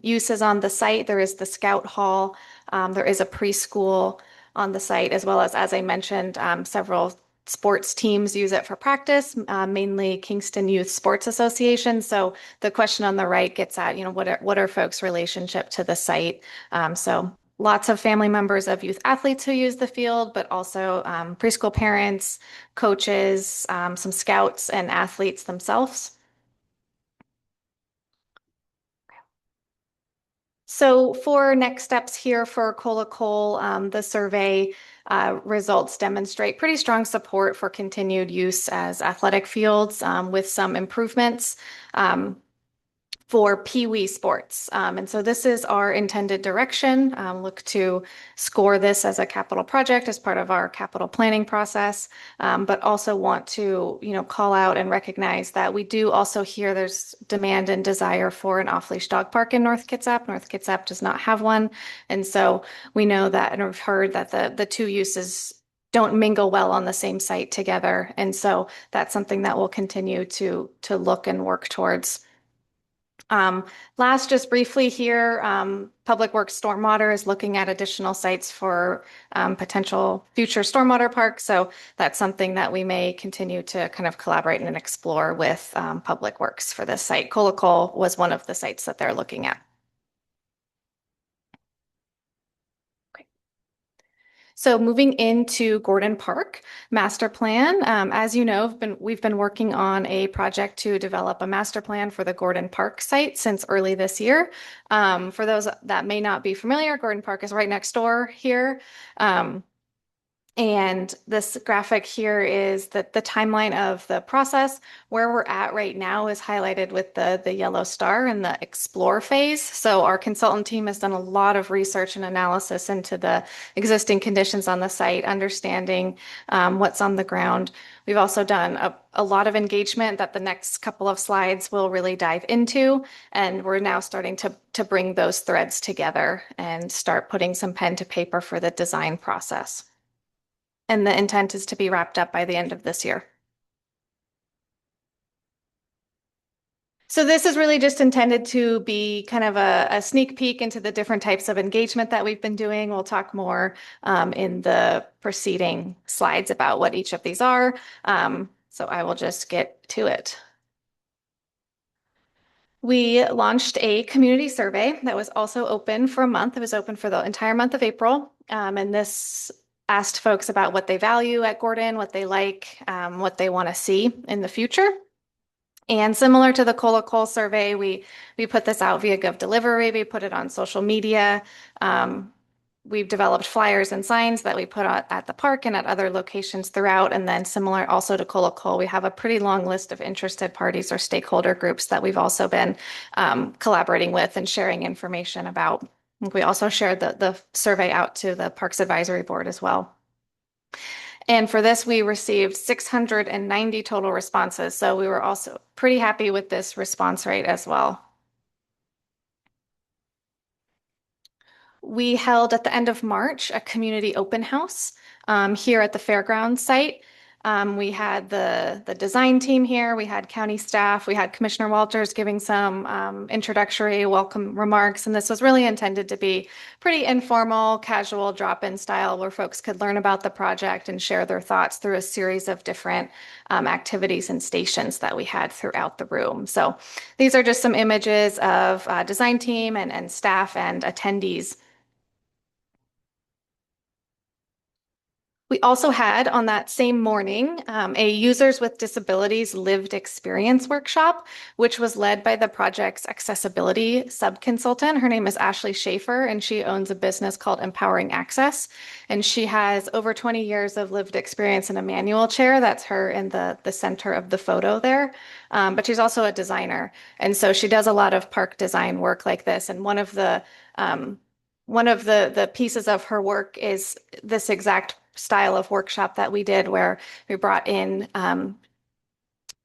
G: uses on the site. There is the Scout Hall, there is a preschool on the site, as well as I mentioned, several sports teams use it for practice, mainly Kingston Youth Sports Association. So the question on the right gets at, what are folks' relationship to the site? So lots of family members of youth athletes who use the field, but also preschool parents, coaches, some scouts and athletes themselves. So for next steps here for Cola Cole, the survey results demonstrate pretty strong support for continued use as athletic fields with some improvements for Pee Wee sports. And so this is our intended direction. Look to score this as a capital project as part of our capital planning process, but also want to, call out and recognize that we do also hear there's demand and desire for an off-leash dog park in North Kitsap. North Kitsap does not have one. And so we know that, and we've heard that the two uses don't mingle well on the same site together. And so that's something that we'll continue to look and work towards. Last, just briefly here, Public Works Stormwater is looking at additional sites for potential future stormwater parks. So that's something that we may continue to kind of collaborate and explore with Public Works for this site. Cola Cole was one of the sites that they're looking at. So moving into Gordon Park master plan, as you know, we've been working on a project to develop a master plan for the Gordon Park site since early this year. For those that may not be familiar, Gordon Park is right next door here. And this graphic here is the timeline of the process. Where we're at right now is highlighted with the yellow star in the explore phase. So our consultant team has done a lot of research and analysis into the existing conditions on the site, understanding what's on the ground. We've also done a lot of engagement that the next couple of slides will really dive into. And we're now starting to bring those threads together and start putting some pen to paper for the design process. And the intent is to be wrapped up by the end of this year. So this is really just intended to be kind of a sneak peek into the different types of engagement that we've been doing. We'll talk more in the preceding slides about what each of these are. So I will just get to it. We launched a community survey that was also open for a month. It was open for the entire month of April. And this asked folks about what they value at Gordon, what they like, what they want to see in the future. And similar to the Cola Cole survey, we put this out via GovDelivery. We put it on social media. We've developed flyers and signs that we put out at the park and at other locations throughout. And then similar also to Cola Cole, we have a pretty long list of interested parties or stakeholder groups that we've also been collaborating with and sharing information about. We also shared the survey out to the Parks Advisory Board as well. And for this, we received 690 total responses. So we were also pretty happy with this response rate as well. We held at the end of March a community open house here at the fairgrounds site. We had the design team here, we had county staff, we had Commissioner Walters giving some introductory welcome remarks, and this was really intended to be pretty informal, casual drop-in style where folks could learn about the project and share their thoughts through a series of different activities and stations that we had throughout the room. So these are just some images of design team and staff and attendees. We also had on that same morning a Users with Disabilities Lived Experience workshop, which was led by the project's accessibility sub-consultant. Her name is Ashley Schaefer, and she owns a business called Empowering Access. And she has over 20 years of lived experience in a manual chair. That's her in the center of the photo there. But she's also a designer. And so she does a lot of park design work like this. And one of the pieces of her work is this exact style of workshop that we did where we brought in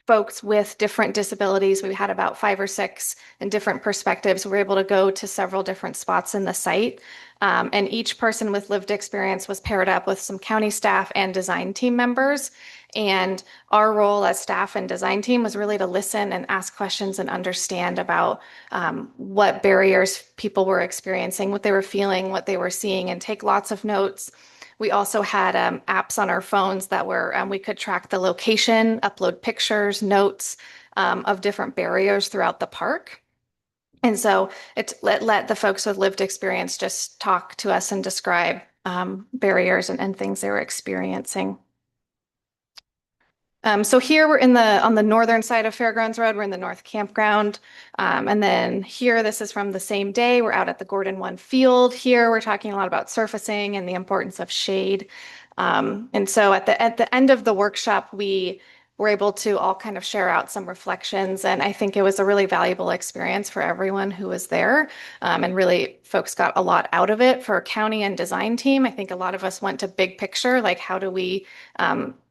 G: folks with different disabilities. We had about 5 or 6 in different perspectives. We were able to go to several different spots in the site. And each person with lived experience was paired up with some county staff and design team members. And our role as staff and design team was really to listen and ask questions and understand about what barriers people were experiencing, what they were feeling, what they were seeing, and take lots of notes. We also had apps on our phones that were, we could track the location, upload pictures, notes of different barriers throughout the park. And so it let the folks with lived experience just talk to us and describe barriers and things they were experiencing. So here we're on the northern side of Fairgrounds Road. We're in the North Campground. And then here, this is from the same day. We're out at the Gordon 1 field. Here, we're talking a lot about surfacing and the importance of shade. And so at the end of the workshop, we were able to all kind of share out some reflections. And I think it was a really valuable experience for everyone who was there. And really, folks got a lot out of it. For county and design team, I think a lot of us went to big picture, like how do we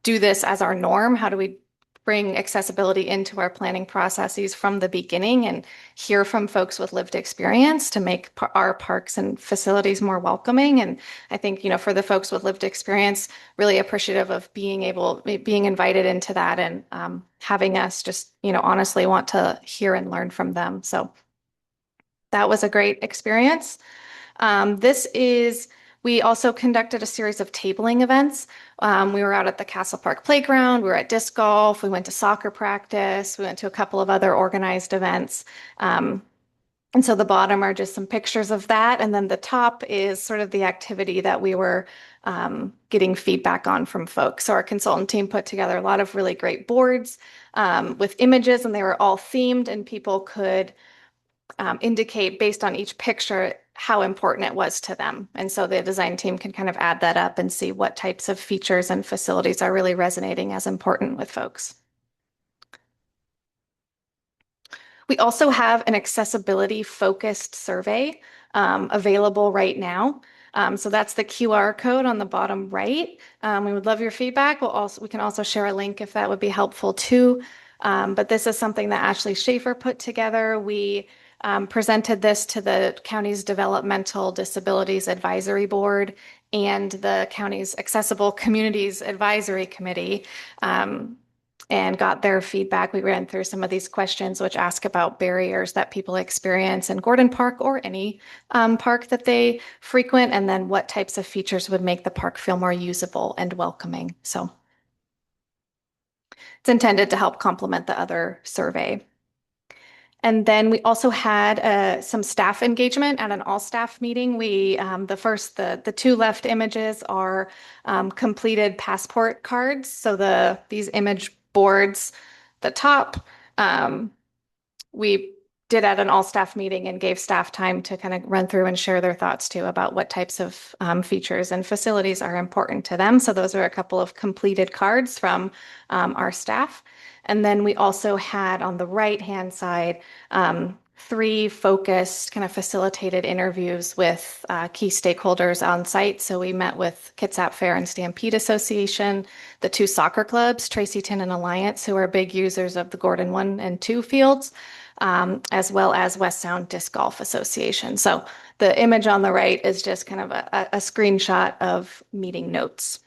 G: do this as our norm? How do we bring accessibility into our planning processes from the beginning and hear from folks with lived experience to make our parks and facilities more welcoming? And I think, for the folks with lived experience, really appreciative of being invited into that and having us just, honestly want to hear and learn from them. So that was a great experience. We also conducted a series of tabling events. We were out at the Castle Park Playground, we were at disc golf, we went to soccer practice, we went to a couple of other organized events. And so the bottom are just some pictures of that. And then the top is sort of the activity that we were getting feedback on from folks. So our consultant team put together a lot of really great boards with images, and they were all themed, and people could indicate based on each picture how important it was to them. And so the design team can kind of add that up and see what types of features and facilities are really resonating as important with folks. We also have an accessibility focused survey available right now. So that's the QR code on the bottom right. We would love your feedback. We can also share a link if that would be helpful too. But this is something that Ashley Schaefer put together. We presented this to the county's Developmental Disabilities Advisory Board and the county's Accessible Communities Advisory Committee, and got their feedback. We ran through some of these questions, which ask about barriers that people experience in Gordon Park or any park that they frequent, and then what types of features would make the park feel more usable and welcoming. So it's intended to help complement the other survey. And then we also had some staff engagement at an all-staff meeting. The 2 left images are completed passport cards. So these image boards, the top, we did at an all-staff meeting and gave staff time to kind of run through and share their thoughts too about what types of features and facilities are important to them. So those are a couple of completed cards from our staff. And then we also had on the right-hand side 3 focused kind of facilitated interviews with key stakeholders on site. So we met with Kitsap Fair and Stampede Association, the 2 soccer clubs, Tracyton and Alliance, who are big users of the Gordon 1 and 2 fields, as well as West Sound Disc Golf Association. So the image on the right is just kind of a screenshot of meeting notes.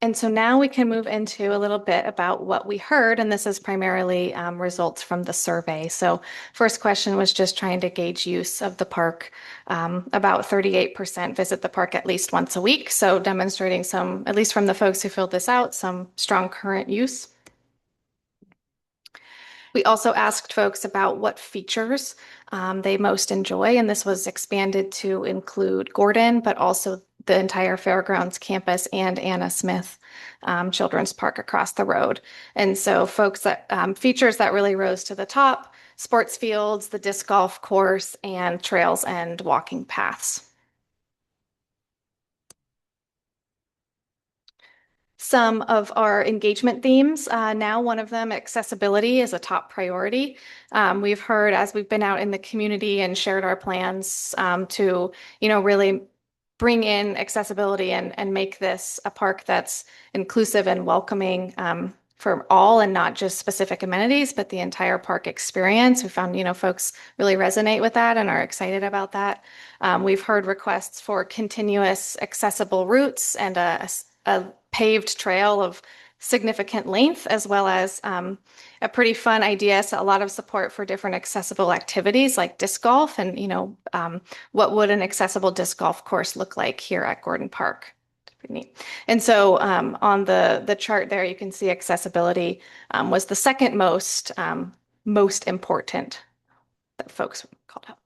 G: And so now we can move into a little bit about what we heard, and this is primarily results from the survey. So first question was just trying to gauge use of the park. About 38% visit the park at least once a week, so demonstrating some, at least from the folks who filled this out, some strong current use. We also asked folks about what features they most enjoy, and this was expanded to include Gordon, but also the entire Fairgrounds campus and Anna Smith Children's Park across the road. And so folks that features that really rose to the top: sports fields, the disc golf course, and trails and walking paths. Some of our engagement themes. Now, one of them, accessibility, is a top priority. We've heard as we've been out in the community and shared our plans to, really bring in accessibility and make this a park that's inclusive and welcoming for all, and not just specific amenities, but the entire park experience. We found, folks really resonate with that and are excited about that. We've heard requests for continuous accessible routes and a paved trail of significant length, as well as a pretty fun idea. So a lot of support for different accessible activities like disc golf, and what would an accessible disc golf course look like here at Gordon Park? Pretty neat. And so on the chart there, you can see accessibility was the second most important that folks called out.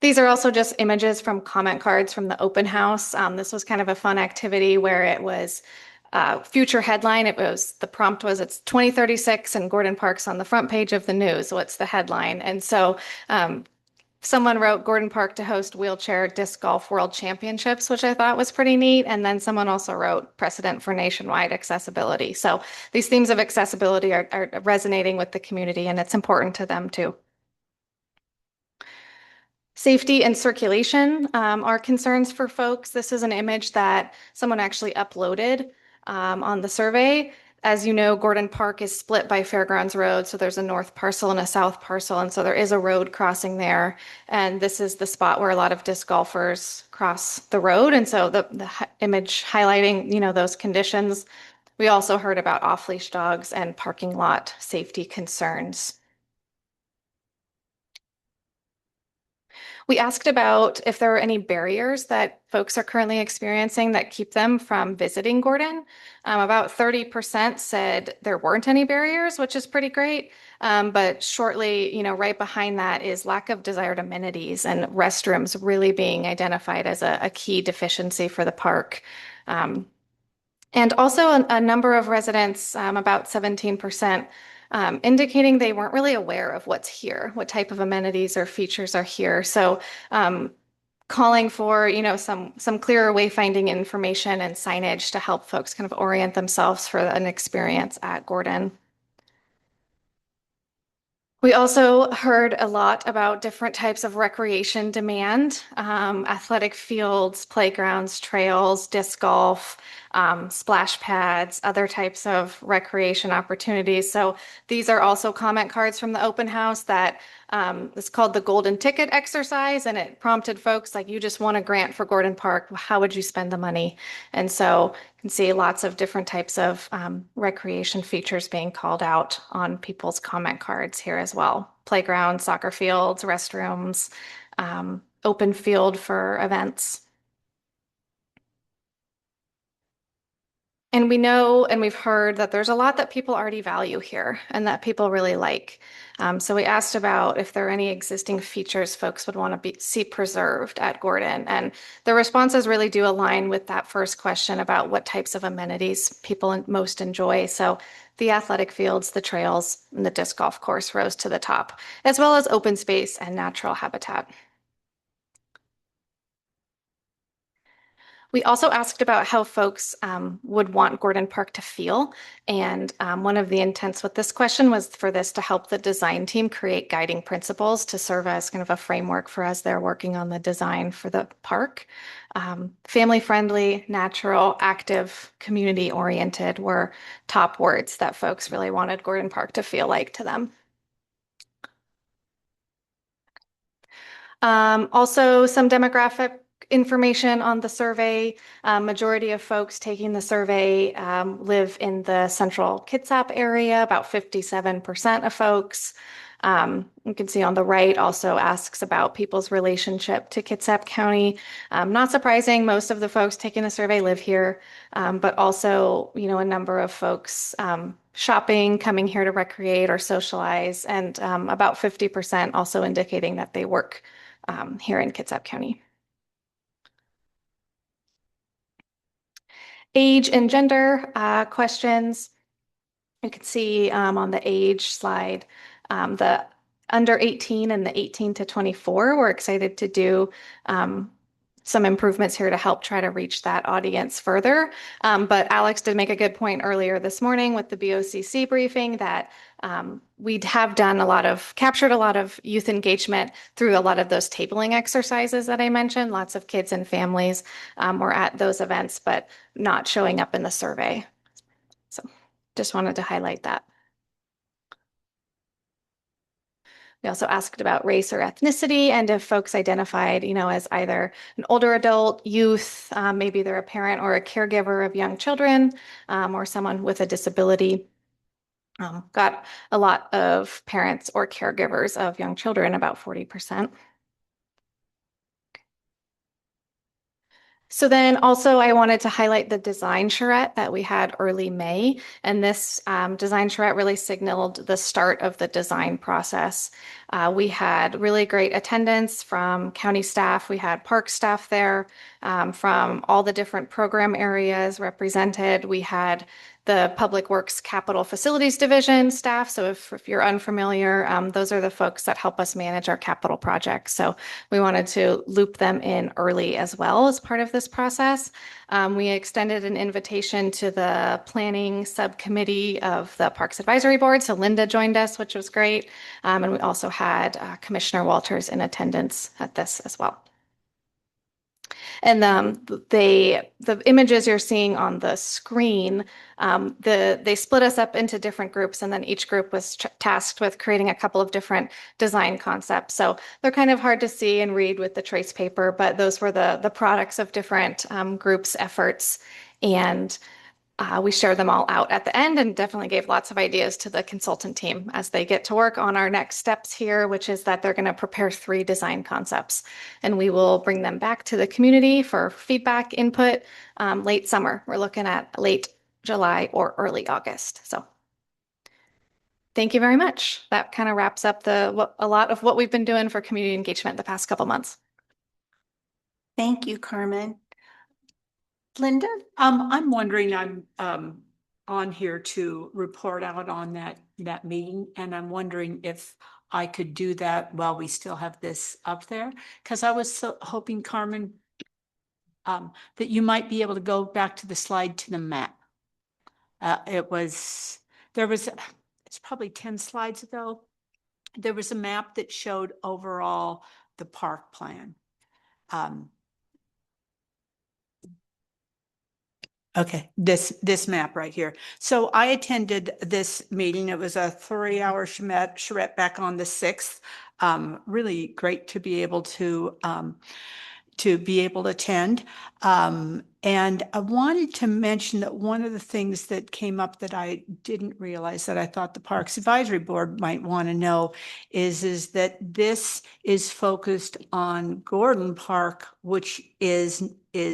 G: These are also just images from comment cards from the open house. This was kind of a fun activity where it was future headline. The prompt was, it's 2036 and Gordon Park's on the front page of the news. What's the headline? And so someone wrote Gordon Park to host wheelchair disc golf world championships, which I thought was pretty neat. And then someone also wrote precedent for nationwide accessibility. So these themes of accessibility are resonating with the community, and it's important to them too. Safety and circulation are concerns for folks. This is an image that someone actually uploaded on the survey. As you know, Gordon Park is split by Fairgrounds Road, so there's a north parcel and a south parcel, and so there is a road crossing there. And this is the spot where a lot of disc golfers cross the road, and so the image highlighting, those conditions. We also heard about off-leash dogs and parking lot safety concerns. We asked about if there are any barriers that folks are currently experiencing that keep them from visiting Gordon. About 30% said there weren't any barriers, which is pretty great. But shortly, right behind that is lack of desired amenities, and restrooms really being identified as a key deficiency for the park. And also a number of residents, about 17%, indicating they weren't really aware of what's here, what type of amenities or features are here. So calling for, some clearer wayfinding information and signage to help folks kind of orient themselves for an experience at Gordon. We also heard a lot about different types of recreation demand, athletic fields, playgrounds, trails, disc golf, splash pads, other types of recreation opportunities. So these are also comment cards from the open house that it's called the golden ticket exercise, and it prompted folks like, you just won a grant for Gordon Park. How would you spend the money? And so you can see lots of different types of recreation features being called out on people's comment cards here as well. Playgrounds, soccer fields, restrooms, open field for events. And we know, and we've heard that there's a lot that people already value here and that people really like. So we asked about if there are any existing features folks would want to see preserved at Gordon. And the responses really do align with that first question about what types of amenities people most enjoy. So the athletic fields, the trails, and the disc golf course rose to the top, as well as open space and natural habitat. We also asked about how folks would want Gordon Park to feel. And one of the intents with this question was for this to help the design team create guiding principles to serve as kind of a framework for as they're working on the design for the park. Family-friendly, natural, active, community-oriented were top words that folks really wanted Gordon Park to feel like to them. Also, some demographic information on the survey. Majority of folks taking the survey live in the central Kitsap area, about 57% of folks. You can see on the right also asks about people's relationship to Kitsap County. Not surprising, most of the folks taking the survey live here, but also, a number of folks shopping, coming here to recreate or socialize, and about 50% also indicating that they work here in Kitsap County. Age and gender questions. You can see on the age slide, the under 18 and the 18 to 24. We're excited to do some improvements here to help try to reach that audience further. But Alex did make a good point earlier this morning with the BOCC briefing that we have captured a lot of youth engagement through a lot of those tabling exercises that I mentioned. Lots of kids and families were at those events, but not showing up in the survey. So just wanted to highlight that. We also asked about race or ethnicity and if folks identified, as either an older adult, youth, maybe they're a parent or a caregiver of young children, or someone with a disability. Got a lot of parents or caregivers of young children, about 40%. So then also I wanted to highlight the design charrette that we had early May. And this design charrette really signaled the start of the design process. We had really great attendance from county staff. We had park staff there from all the different program areas represented. We had the Public Works Capital Facilities Division staff. So if you're unfamiliar, those are the folks that help us manage our capital projects. So we wanted to loop them in early as well as part of this process. We extended an invitation to the planning subcommittee of the Parks Advisory Board. So Linda joined us, which was great. And we also had Commissioner Walters in attendance at this as well. And the images you're seeing on the screen, they split us up into different groups, and then each group was tasked with creating a couple of different design concepts. So they're kind of hard to see and read with the trace paper, but those were the products of different groups' efforts. And we shared them all out at the end and definitely gave lots of ideas to the consultant team as they get to work on our next steps here, which is that they're going to prepare 3 design concepts. And we will bring them back to the community for feedback, input, late summer. We're looking at late July or early August. So thank you very much. That kind of wraps up a lot of what we've been doing for community engagement the past couple months.
A: Thank you, Carmen. Linda?
S: I'm wondering, I'm on here to report out on that meeting, and I'm wondering if I could do that while we still have this up there, because I was hoping, Carmen, that you might be able to go back to the slide to the map. It's probably 10 slides ago. There was a map that showed overall the park plan. Okay, this map right here. So I attended this meeting. It was a 3-hour charrette back on the 6th. Really great to be able to attend. And I wanted to mention that one of the things that came up that I didn't realize that I thought the Parks Advisory Board might want to know is that this is focused on Gordon Park, which is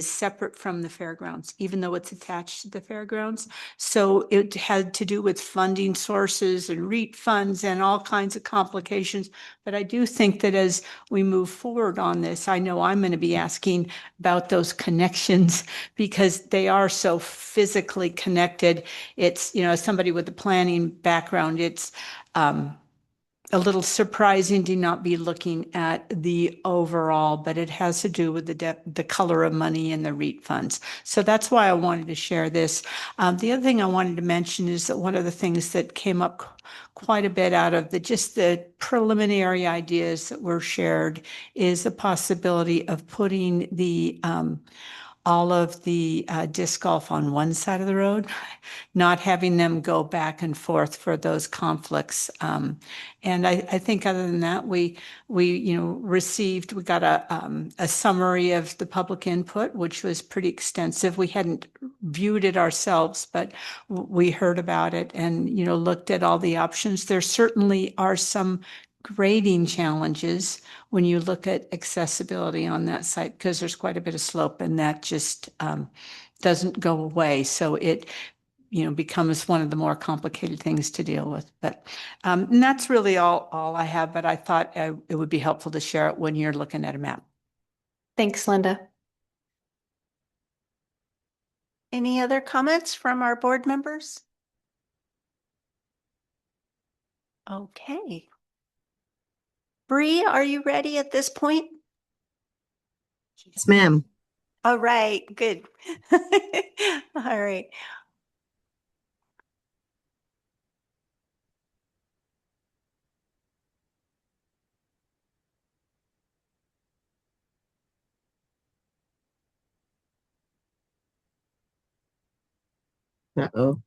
S: separate from the fairgrounds, even though it's attached to the fairgrounds. So it had to do with funding sources and REIT funds and all kinds of complications. But I do think that as we move forward on this, I know I'm going to be asking about those connections because they are so physically connected. It's, as somebody with a planning background, it's a little surprising to not be looking at the overall, but it has to do with the color of money and the REIT funds. So that's why I wanted to share this. The other thing I wanted to mention is that one of the things that came up quite a bit out of just the preliminary ideas that were shared is the possibility of putting the all of the disc golf on one side of the road, not having them go back and forth for those conflicts. And I think other than that, we we got a summary of the public input, which was pretty extensive. We hadn't viewed it ourselves, but we heard about it and, looked at all the options. There certainly are some grading challenges when you look at accessibility on that site, because there's quite a bit of slope and that just doesn't go away. So it, becomes one of the more complicated things to deal with. But and that's really all I have, but I thought it would be helpful to share it when you're looking at a map.
G: Thanks, Linda.
A: Any other comments from our board members? Okay. Bree, are you ready at this point?
H: Yes, ma'am.
A: All right, good. All right.
H: Uh-oh.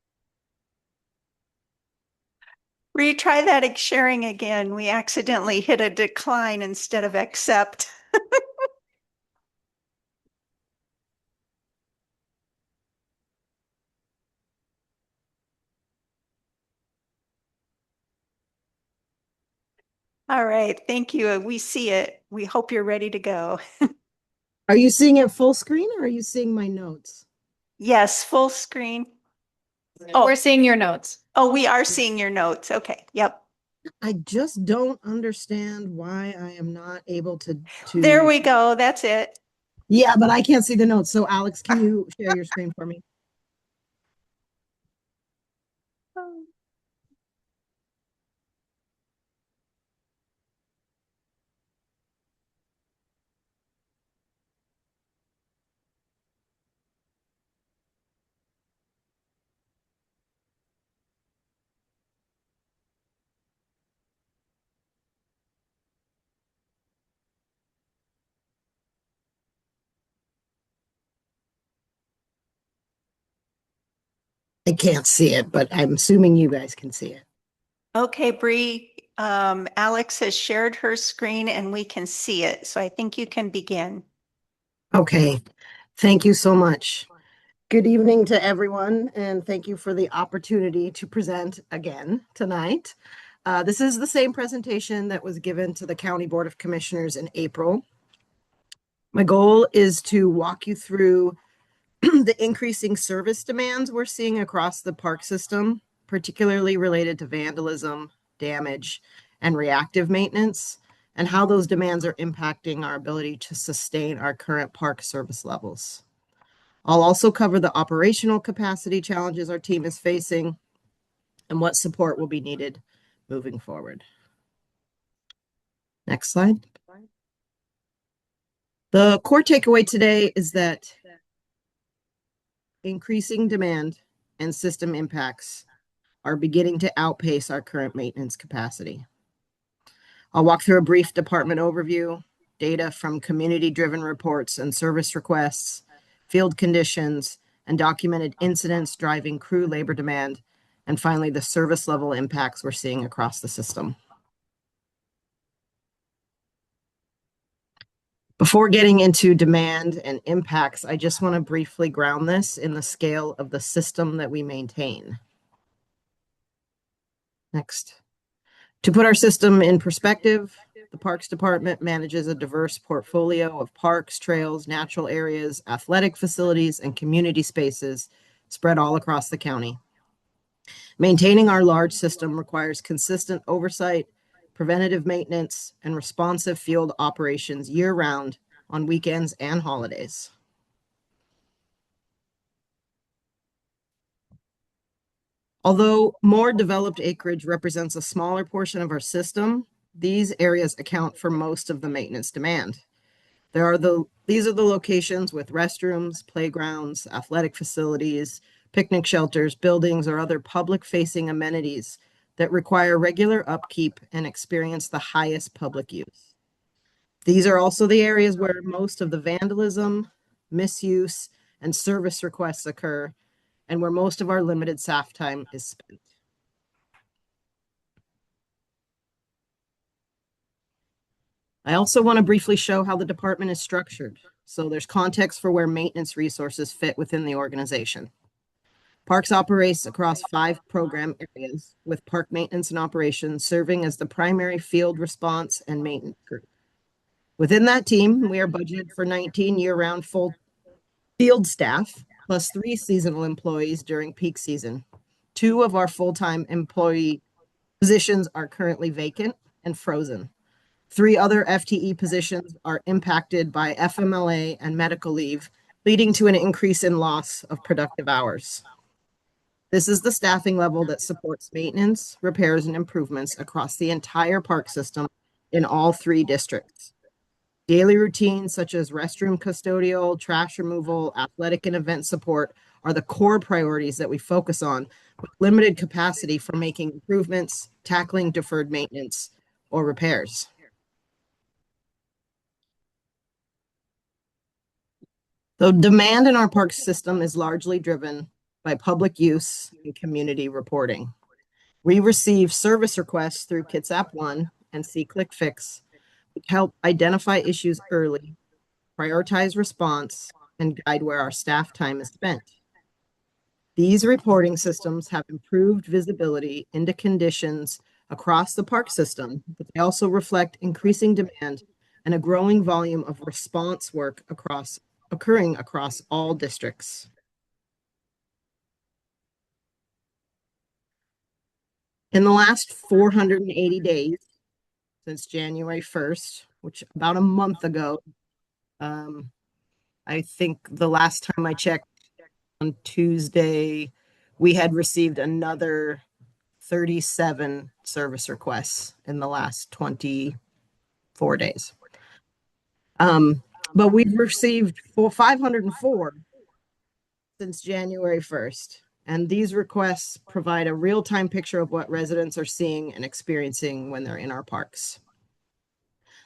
A: Retry that sharing again. We accidentally hit a decline instead of accept. All right, thank you. We see it. We hope you're ready to go.
H: Are you seeing it full screen or are you seeing my notes?
A: Yes, full screen.
G: Oh, we're seeing your notes.
A: Oh, we are seeing your notes. Okay, yep.
H: I just don't understand why I am not able to.
A: There we go. That's it.
H: Yeah, but I can't see the notes. So Alex, can you share your screen for me? I can't see it, but I'm assuming you guys can see it.
A: Okay, Bree, Alex has shared her screen and we can see it. So I think you can begin.
H: Okay, thank you so much. Good evening to everyone, and thank you for the opportunity to present again tonight. This is the same presentation that was given to the County Board of Commissioners in April. My goal is to walk you through the increasing service demands we're seeing across the park system, particularly related to vandalism, damage, and reactive maintenance, and how those demands are impacting our ability to sustain our current park service levels. I'll also cover the operational capacity challenges our team is facing and what support will be needed moving forward. Next slide. The core takeaway today is that increasing demand and system impacts are beginning to outpace our current maintenance capacity. I'll walk through a brief department overview, data from community-driven reports and service requests, field conditions, and documented incidents driving crew labor demand, and finally, the service level impacts we're seeing across the system. Before getting into demand and impacts, I just want to briefly ground this in the scale of the system that we maintain. Next. To put our system in perspective, the Parks Department manages a diverse portfolio of parks, trails, natural areas, athletic facilities, and community spaces spread all across the county. Maintaining our large system requires consistent oversight, preventative maintenance, and responsive field operations year-round on weekends and holidays. Although more developed acreage represents a smaller portion of our system, these areas account for most of the maintenance demand. These are the locations with restrooms, playgrounds, athletic facilities, picnic shelters, buildings, or other public-facing amenities that require regular upkeep and experience the highest public use. These are also the areas where most of the vandalism, misuse, and service requests occur, and where most of our limited staff time is spent. I also want to briefly show how the department is structured, so there's context for where maintenance resources fit within the organization. Parks operates across 5 program areas, with park maintenance and operations serving as the primary field response and maintenance group. Within that team, we are budgeted for 19 year-round full field staff, plus 3 seasonal employees during peak season. 2 of our full-time employee positions are currently vacant and frozen. 3 other FTE positions are impacted by FMLA and medical leave, leading to an increase in loss of productive hours. This is the staffing level that supports maintenance, repairs, and improvements across the entire park system in all 3 districts. Daily routines such as restroom custodial, trash removal, athletic and event support are the core priorities that we focus on, with limited capacity for making improvements, tackling deferred maintenance, or repairs. The demand in our park system is largely driven by public use and community reporting. We receive service requests through Kitsap One and See-Click Fix, which help identify issues early, prioritize response, and guide where our staff time is spent. These reporting systems have improved visibility into conditions across the park system, but they also reflect increasing demand and a growing volume of response work occurring across all districts. In the last 480 days, since January 1st, which about a month ago, I think the last time I checked on Tuesday, we had received another 37 service requests in the last 24 days. But we've received 504 since January 1st. And these requests provide a real-time picture of what residents are seeing and experiencing when they're in our parks.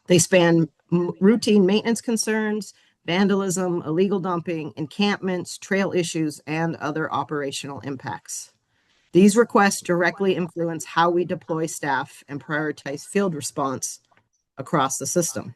H: They span routine maintenance concerns, vandalism, illegal dumping, encampments, trail issues, and other operational impacts. These requests directly influence how we deploy staff and prioritize field response across the system.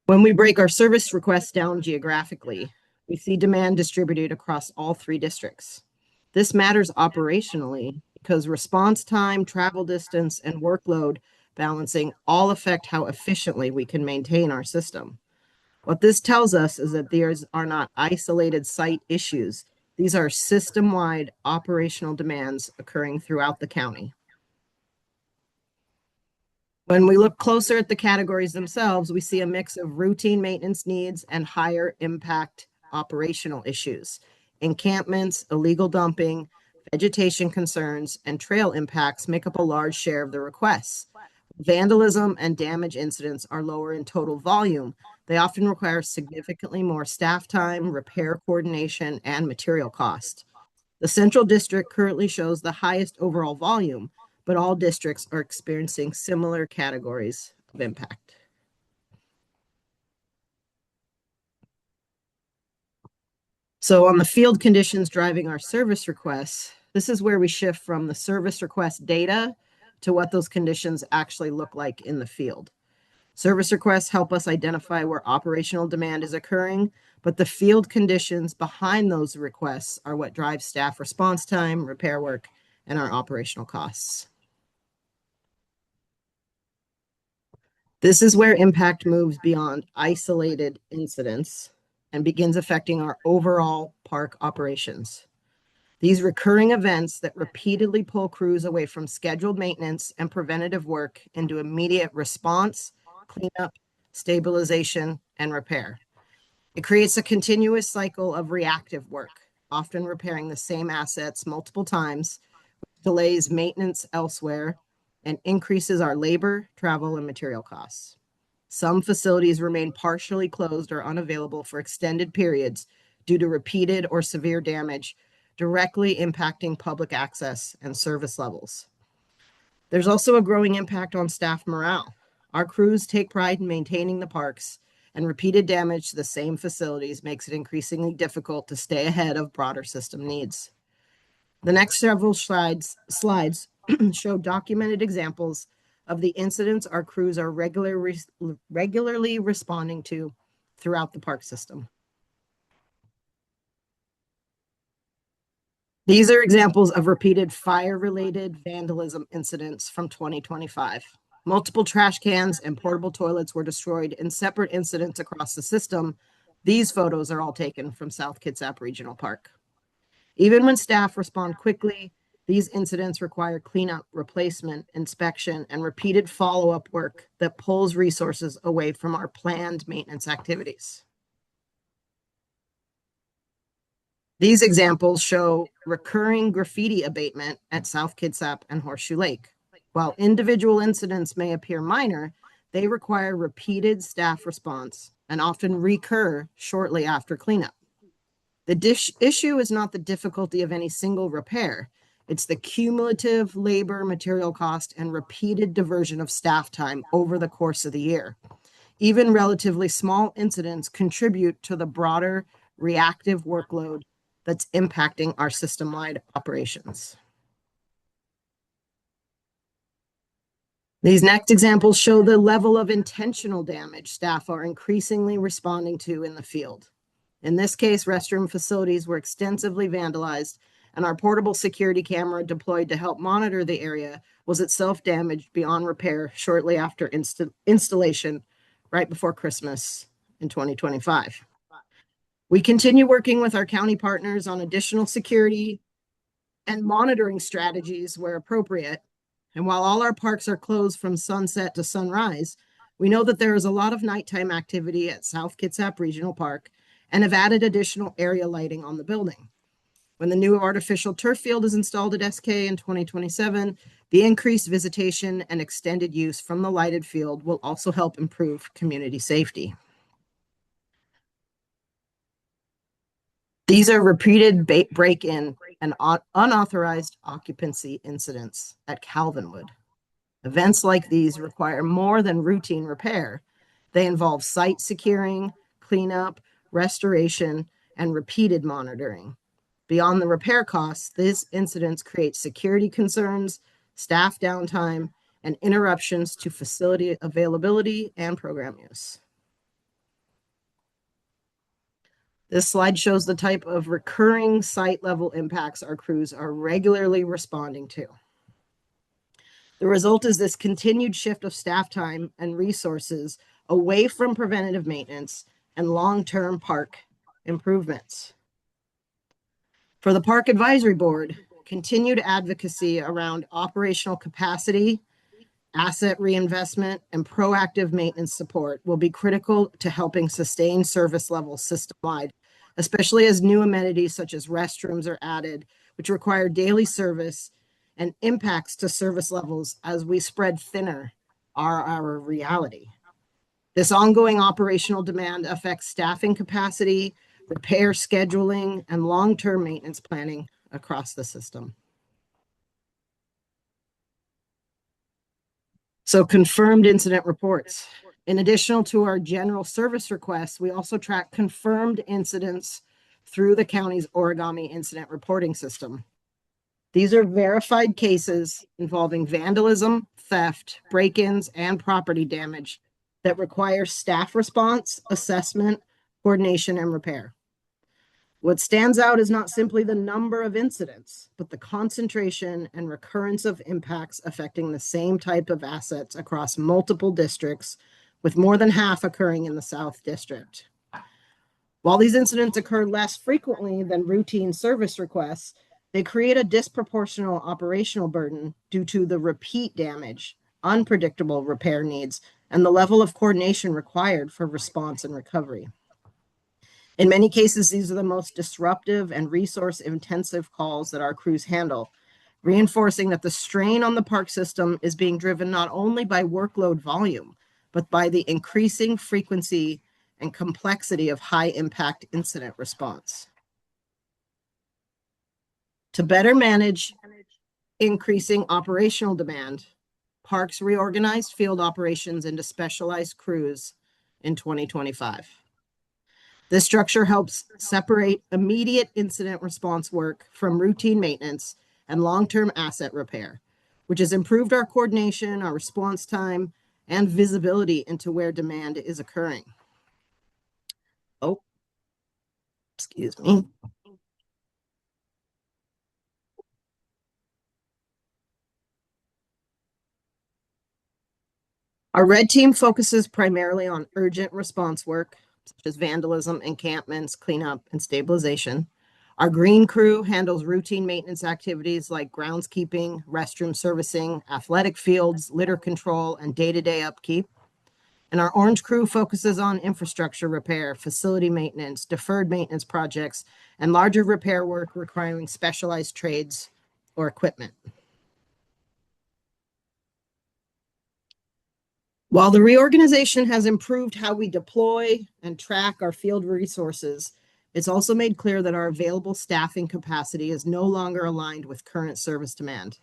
H: When we break our service requests down geographically, we see demand distributed across all 3 districts. This matters operationally because response time, travel distance, and workload balancing all affect how efficiently we can maintain our system. What this tells us is that these are not isolated site issues. These are system-wide operational demands occurring throughout the county. When we look closer at the categories themselves, we see a mix of routine maintenance needs and higher impact operational issues. Encampments, illegal dumping, vegetation concerns, and trail impacts make up a large share of the requests. Vandalism and damage incidents are lower in total volume. They often require significantly more staff time, repair coordination, and material cost. The Central District currently shows the highest overall volume, but all districts are experiencing similar categories of impact. So on the field conditions driving our service requests, this is where we shift from the service request data to what those conditions actually look like in the field. Service requests help us identify where operational demand is occurring, but the field conditions behind those requests are what drives staff response time, repair work, and our operational costs. This is where impact moves beyond isolated incidents and begins affecting our overall park operations. These recurring events that repeatedly pull crews away from scheduled maintenance and preventative work into immediate response, cleanup, stabilization, and repair. It creates a continuous cycle of reactive work, often repairing the same assets multiple times, which delays maintenance elsewhere and increases our labor, travel, and material costs. Some facilities remain partially closed or unavailable for extended periods due to repeated or severe damage, directly impacting public access and service levels. There's also a growing impact on staff morale. Our crews take pride in maintaining the parks, and repeated damage to the same facilities makes it increasingly difficult to stay ahead of broader system needs. The next several slides show documented examples of the incidents our crews are regularly responding to throughout the park system. These are examples of repeated fire-related vandalism incidents from 2025. Multiple trash cans and portable toilets were destroyed in separate incidents across the system. These photos are all taken from South Kitsap Regional Park. Even when staff respond quickly, these incidents require cleanup, replacement, inspection, and repeated follow-up work that pulls resources away from our planned maintenance activities. These examples show recurring graffiti abatement at South Kitsap and Horseshoe Lake. While individual incidents may appear minor, they require repeated staff response and often recur shortly after cleanup. The issue is not the difficulty of any single repair. It's the cumulative labor, material cost, and repeated diversion of staff time over the course of the year. Even relatively small incidents contribute to the broader reactive workload that's impacting our system-wide operations. These next examples show the level of intentional damage staff are increasingly responding to in the field. In this case, restroom facilities were extensively vandalized, and our portable security camera deployed to help monitor the area was itself damaged beyond repair shortly after installation right before Christmas in 2025. We continue working with our county partners on additional security and monitoring strategies where appropriate. And while all our parks are closed from sunset to sunrise, we know that there is a lot of nighttime activity at South Kitsap Regional Park and have added additional area lighting on the building. When the new artificial turf field is installed at SK in 2027, the increased visitation and extended use from the lighted field will also help improve community safety. These are repeated break-in and unauthorized occupancy incidents at Calvinwood. Events like these require more than routine repair. They involve site securing, cleanup, restoration, and repeated monitoring. Beyond the repair costs, these incidents create security concerns, staff downtime, and interruptions to facility availability and program use. This slide shows the type of recurring site-level impacts our crews are regularly responding to. The result is this continued shift of staff time and resources away from preventative maintenance and long-term park improvements. For the Park Advisory Board, continued advocacy around operational capacity, asset reinvestment, and proactive maintenance support will be critical to helping sustain service levels system-wide, especially as new amenities such as restrooms are added, which require daily service, and impacts to service levels as we spread thinner are our reality. This ongoing operational demand affects staffing capacity, repair scheduling, and long-term maintenance planning across the system. So confirmed incident reports. In addition to our general service requests, we also track confirmed incidents through the county's Origami incident reporting system. These are verified cases involving vandalism, theft, break-ins, and property damage that require staff response, assessment, coordination, and repair. What stands out is not simply the number of incidents, but the concentration and recurrence of impacts affecting the same type of assets across multiple districts, with more than half occurring in the South District. While these incidents occur less frequently than routine service requests, they create a disproportional operational burden due to the repeat damage, unpredictable repair needs, and the level of coordination required for response and recovery. In many cases, these are the most disruptive and resource-intensive calls that our crews handle, reinforcing that the strain on the park system is being driven not only by workload volume, but by the increasing frequency and complexity of high-impact incident response. To better manage increasing operational demand, parks reorganized field operations into specialized crews in 2025. This structure helps separate immediate incident response work from routine maintenance and long-term asset repair, which has improved our coordination, our response time, and visibility into where demand is occurring. Oh, excuse me. Our red team focuses primarily on urgent response work, such as vandalism, encampments, cleanup, and stabilization. Our green crew handles routine maintenance activities like groundskeeping, restroom servicing, athletic fields, litter control, and day-to-day upkeep. And our orange crew focuses on infrastructure repair, facility maintenance, deferred maintenance projects, and larger repair work requiring specialized trades or equipment. While the reorganization has improved how we deploy and track our field resources, it's also made clear that our available staffing capacity is no longer aligned with current service demand.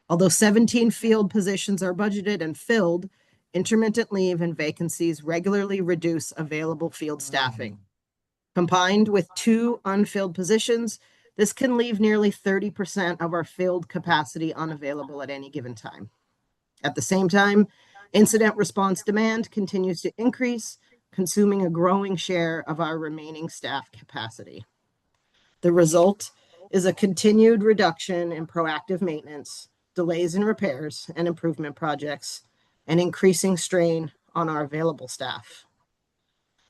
H: Although 17 field positions are budgeted and filled, intermittent leave and vacancies regularly reduce available field staffing. Combined with 2 unfilled positions, this can leave nearly 30% of our field capacity unavailable at any given time. At the same time, incident response demand continues to increase, consuming a growing share of our remaining staff capacity. The result is a continued reduction in proactive maintenance, delays in repairs and improvement projects, and increasing strain on our available staff.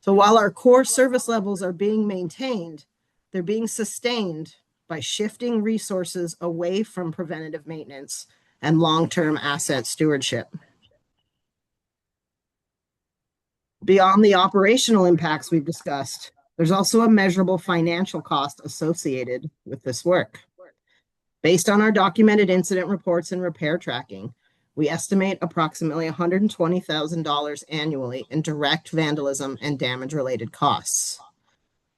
H: So while our core service levels are being maintained, they're being sustained by shifting resources away from preventative maintenance and long-term asset stewardship. Beyond the operational impacts we've discussed, there's also a measurable financial cost associated with this work. Based on our documented incident reports and repair tracking, we estimate approximately $120,000 annually in direct vandalism and damage-related costs.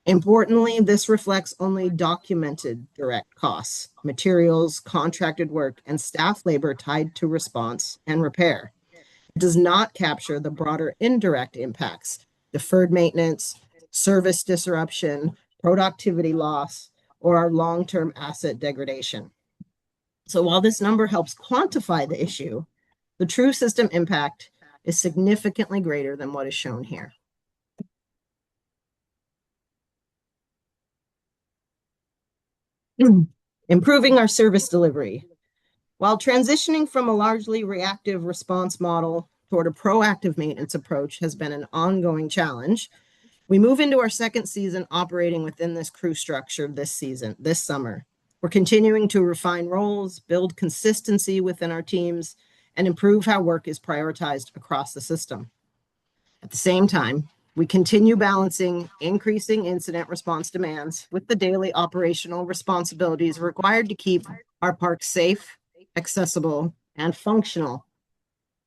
H: Importantly, this reflects only documented direct costs, materials, contracted work, and staff labor tied to response and repair. It does not capture the broader indirect impacts, deferred maintenance, service disruption, productivity loss, or our long-term asset degradation. So while this number helps quantify the issue, the true system impact is significantly greater than what is shown here. Improving our service delivery. While transitioning from a largely reactive response model toward a proactive maintenance approach has been an ongoing challenge, we move into our second season operating within this crew structure this summer. We're continuing to refine roles, build consistency within our teams, and improve how work is prioritized across the system. At the same time, we continue balancing increasing incident response demands with the daily operational responsibilities required to keep our parks safe, accessible, and functional,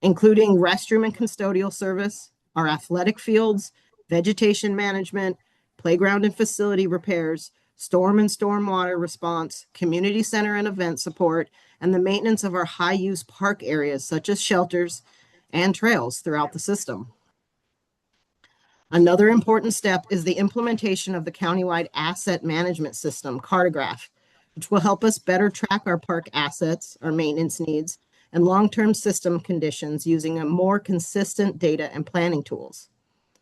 H: including restroom and custodial service, our athletic fields, vegetation management, playground and facility repairs, storm and stormwater response, community center and event support, and the maintenance of our high-use park areas such as shelters and trails throughout the system. Another important step is the implementation of the countywide asset management system, Cartograph, which will help us better track our park assets, our maintenance needs, and long-term system conditions using a more consistent data and planning tools.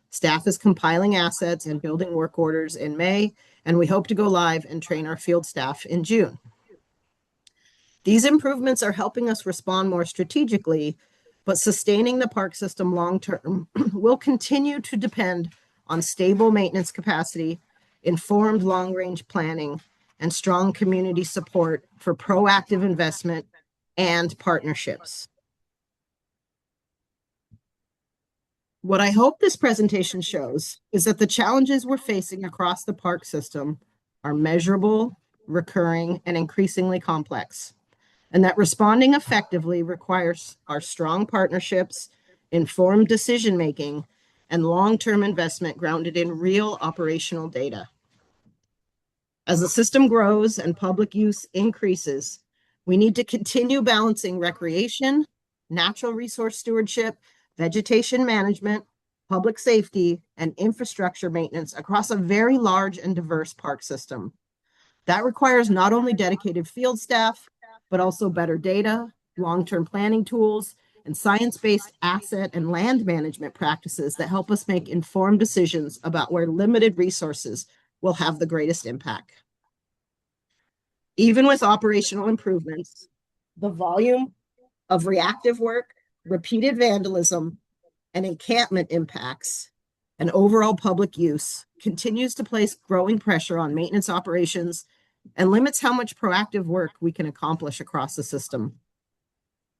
H: Staff is compiling assets and building work orders in May, and we hope to go live and train our field staff in June. These improvements are helping us respond more strategically, but sustaining the park system long-term will continue to depend on stable maintenance capacity, informed long-range planning, and strong community support for proactive investment and partnerships. What I hope this presentation shows is that the challenges we're facing across the park system are measurable, recurring, and increasingly complex, and that responding effectively requires our strong partnerships, informed decision-making, and long-term investment grounded in real operational data. As the system grows and public use increases, we need to continue balancing recreation, natural resource stewardship, vegetation management, public safety, and infrastructure maintenance across a very large and diverse park system. That requires not only dedicated field staff, but also better data, long-term planning tools, and science-based asset and land management practices that help us make informed decisions about where limited resources will have the greatest impact. Even with operational improvements, the volume of reactive work, repeated vandalism, and encampment impacts and overall public use continues to place growing pressure on maintenance operations and limits how much proactive work we can accomplish across the system.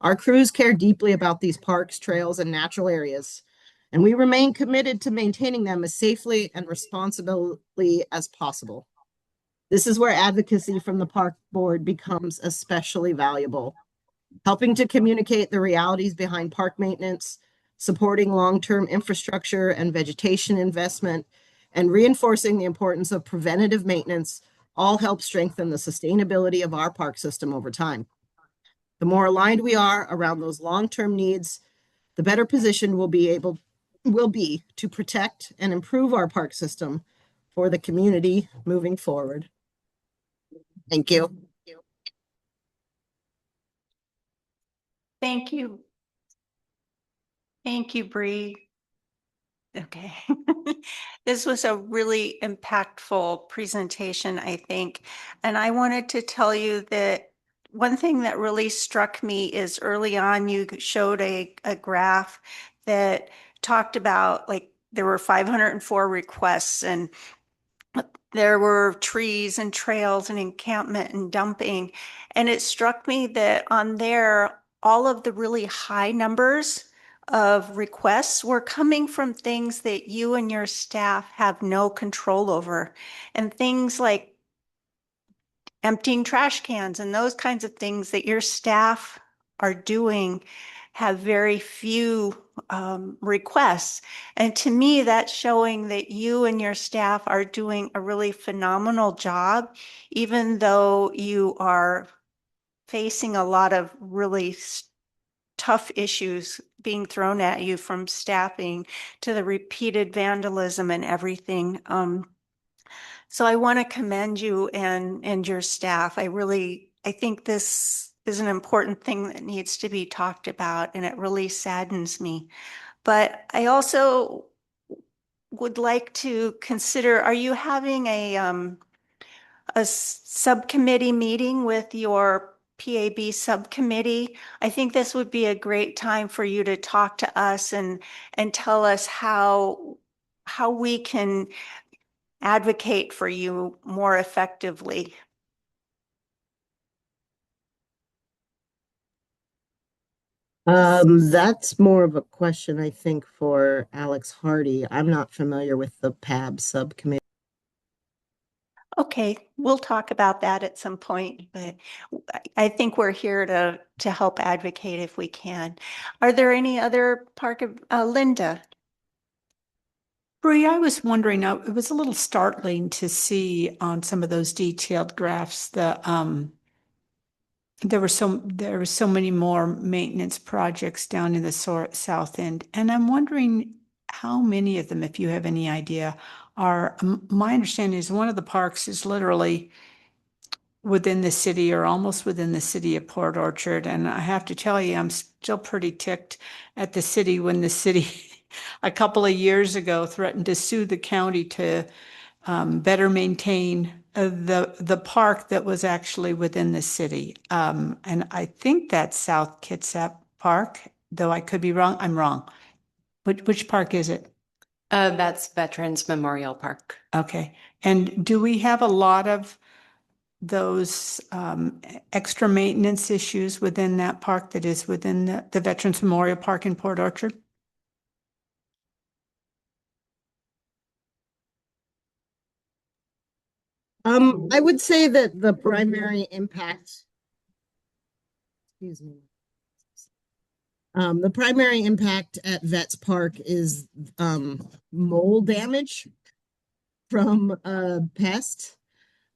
H: Our crews care deeply about these parks, trails, and natural areas, and we remain committed to maintaining them as safely and responsibly as possible. This is where advocacy from the park board becomes especially valuable, helping to communicate the realities behind park maintenance, supporting long-term infrastructure and vegetation investment, and reinforcing the importance of preventative maintenance all help strengthen the sustainability of our park system over time. The more aligned we are around those long-term needs, the better positioned we'll be to protect and improve our park system for the community moving forward. Thank you.
A: Thank you. Thank you, Bree. Okay. This was a really impactful presentation, I think. And I wanted to tell you that one thing that really struck me is early on, you showed a graph that talked about like there were 504 requests and there were trees and trails and encampment and dumping. And it struck me that on there, all of the really high numbers of requests were coming from things that you and your staff have no control over. And things like emptying trash cans and those kinds of things that your staff are doing have very few requests. And to me, that's showing that you and your staff are doing a really phenomenal job, even though you are facing a lot of really tough issues being thrown at you, from staffing to the repeated vandalism and everything. So I want to commend you and your staff. I think this is an important thing that needs to be talked about, and it really saddens me. But I also would like to consider, are you having a subcommittee meeting with your PAB subcommittee? I think this would be a great time for you to talk to us and tell us how we can advocate for you more effectively.
H: That's more of a question, I think, for Alex Hardy. I'm not familiar with the PAB subcommittee.
A: Okay, we'll talk about that at some point, but I think we're here to help advocate if we can. Are there any other part of Linda?
S: Bree, I was wondering, it was a little startling to see on some of those detailed graphs that there were so many more maintenance projects down in the south end, and I'm wondering how many of them, if you have any idea, are. My understanding is one of the parks is literally within the city or almost within the city of Port Orchard, and I have to tell you, I'm still pretty ticked at the city when the city a couple of years ago threatened to sue the county to better maintain the park that was actually within the city. And I think that's South Kitsap Park, though I could be wrong. I'm wrong. Which park is it?
F: That's Veterans Memorial Park.
S: Okay. And do we have a lot of those extra maintenance issues within that park that is within the Veterans Memorial Park in Port Orchard?
H: I would say that the primary impact, excuse me, the primary impact at Vets Park is mold damage from pests.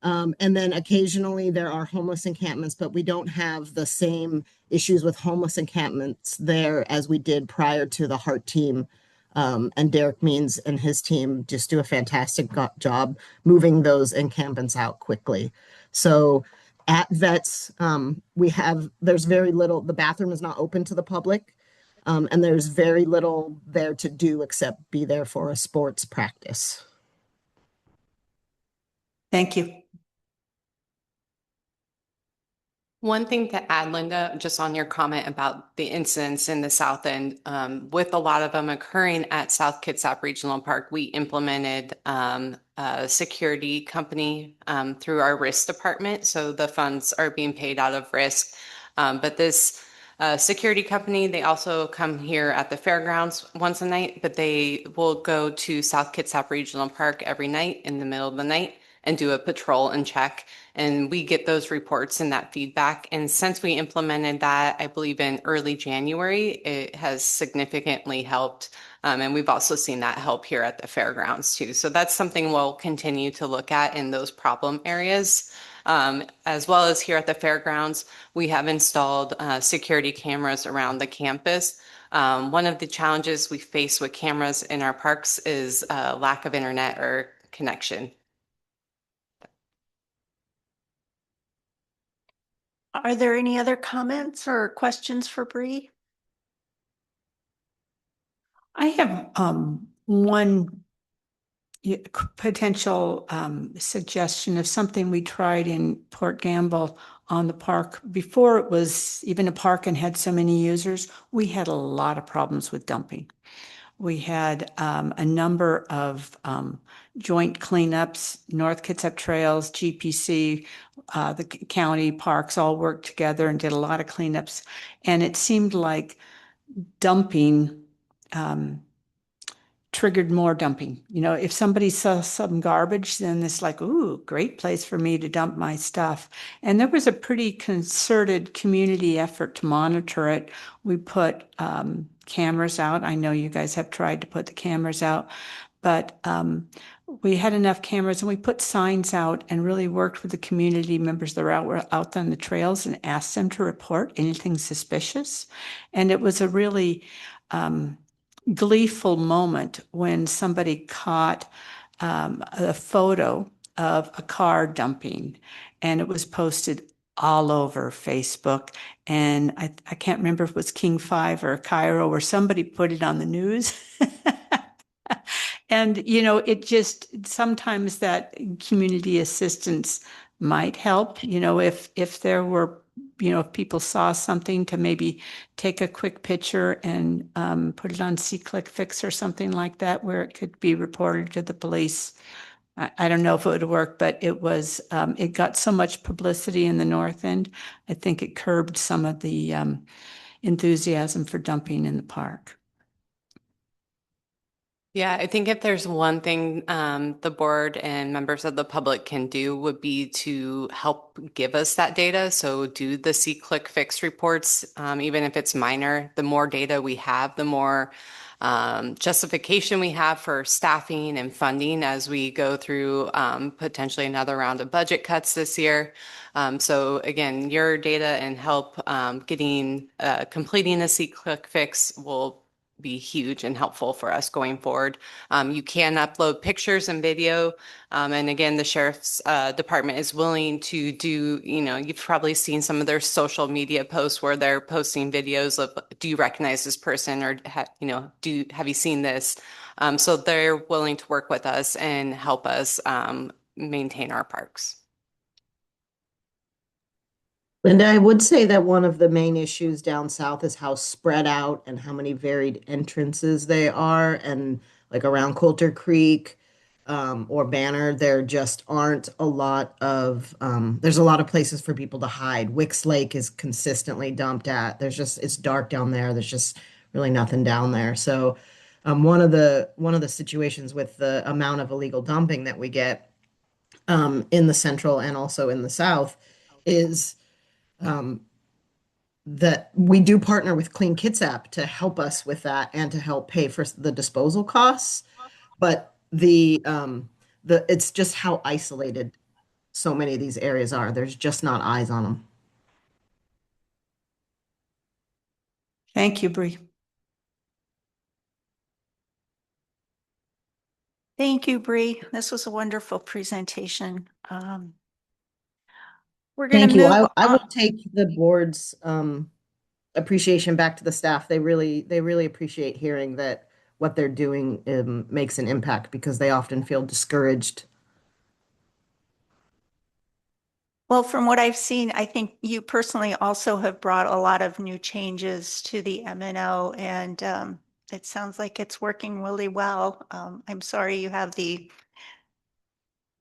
H: And then occasionally there are homeless encampments, but we don't have the same issues with homeless encampments there as we did prior to the Heart Team And Derek Means and his team just do a fantastic job moving those encampments out quickly. So at vets, there's very little, the bathroom is not open to the public. And there's very little there to do except be there for a sports practice.
S: Thank you.
F: One thing to add, Linda, just on your comment about the incidents in the South End, with a lot of them occurring at South Kitsap Regional Park, we implemented a security company through our risk department. So the funds are being paid out of risk. But this security company, they also come here at the fairgrounds once a night, but they will go to South Kitsap Regional Park every night in the middle of the night and do a patrol and check. And we get those reports and that feedback. And since we implemented that, I believe in early January, it has significantly helped. And we've also seen that help here at the fairgrounds too. So that's something we'll continue to look at in those problem areas. As well as here at the fairgrounds, we have installed security cameras around the campus. One of the challenges we face with cameras in our parks is lack of internet or connection.
A: Are there any other comments or questions for Bree?
S: I have one potential suggestion of something we tried in Port Gamble on the park. Before it was even a park and had so many users, we had a lot of problems with dumping. We had a number of joint cleanups, North Kitsap Trails, GPC, the county parks all worked together and did a lot of cleanups. And it seemed like dumping triggered more dumping. You know, if somebody saw some garbage, then it's like, ooh, great place for me to dump my stuff. And there was a pretty concerted community effort to monitor it. We put cameras out. I know you guys have tried to put the cameras out, but we had enough cameras and we put signs out and really worked with the community members that were out on the trails and asked them to report anything suspicious. And it was a really gleeful moment when somebody caught a photo of a car dumping and it was posted all over Facebook. And I can't remember if it was King 5 or Cairo or somebody put it on the news. And, you know, it just sometimes that community assistance might help, you know, if there were, you know, if people saw something to maybe take a quick picture and put it on C-Click Fix or something like that, where it could be reported to the police. I don't know if it would work, but it was, it got so much publicity in the North End. I think it curbed some of the enthusiasm for dumping in the park.
F: Yeah, I think if there's one thing the board and members of the public can do would be to help give us that data. So do the C-Click Fix reports, even if it's minor. The more data we have, the more justification we have for staffing and funding as we go through potentially another round of budget cuts this year. So again, your data and help completing a C-Click Fix will be huge and helpful for us going forward. You can upload pictures and video. And again, the sheriff's department is willing to do, you know, you've probably seen some of their social media posts where they're posting videos of, do you recognize this person? Or, you know, have you seen this? So they're willing to work with us and help us maintain our parks.
H: Linda, I would say that one of the main issues down south is how spread out and how many varied entrances they are. And like around Coulter Creek or Banner, there just aren't a lot of, there's a lot of places for people to hide. Wicks Lake is consistently dumped at. It's dark down there. There's just really nothing down there. So one of the situations with the amount of illegal dumping that we get in the central and also in the south is that we do partner with Clean Kitsap to help us with that and to help pay for the disposal costs. But it's just how isolated so many of these areas are. There's just not eyes on them.
S: Thank you, Bree.
A: Thank you, Bree. This was a wonderful presentation. We're going
H: Thank
A: to
H: you.
A: move
H: I
A: on.
H: will take the board's appreciation back to the staff. They really appreciate hearing that what they're doing makes an impact because they often feel discouraged.
A: Well, from what I've seen, I think you personally also have brought a lot of new changes to the MNO, and it sounds like it's working really well. I'm sorry you have the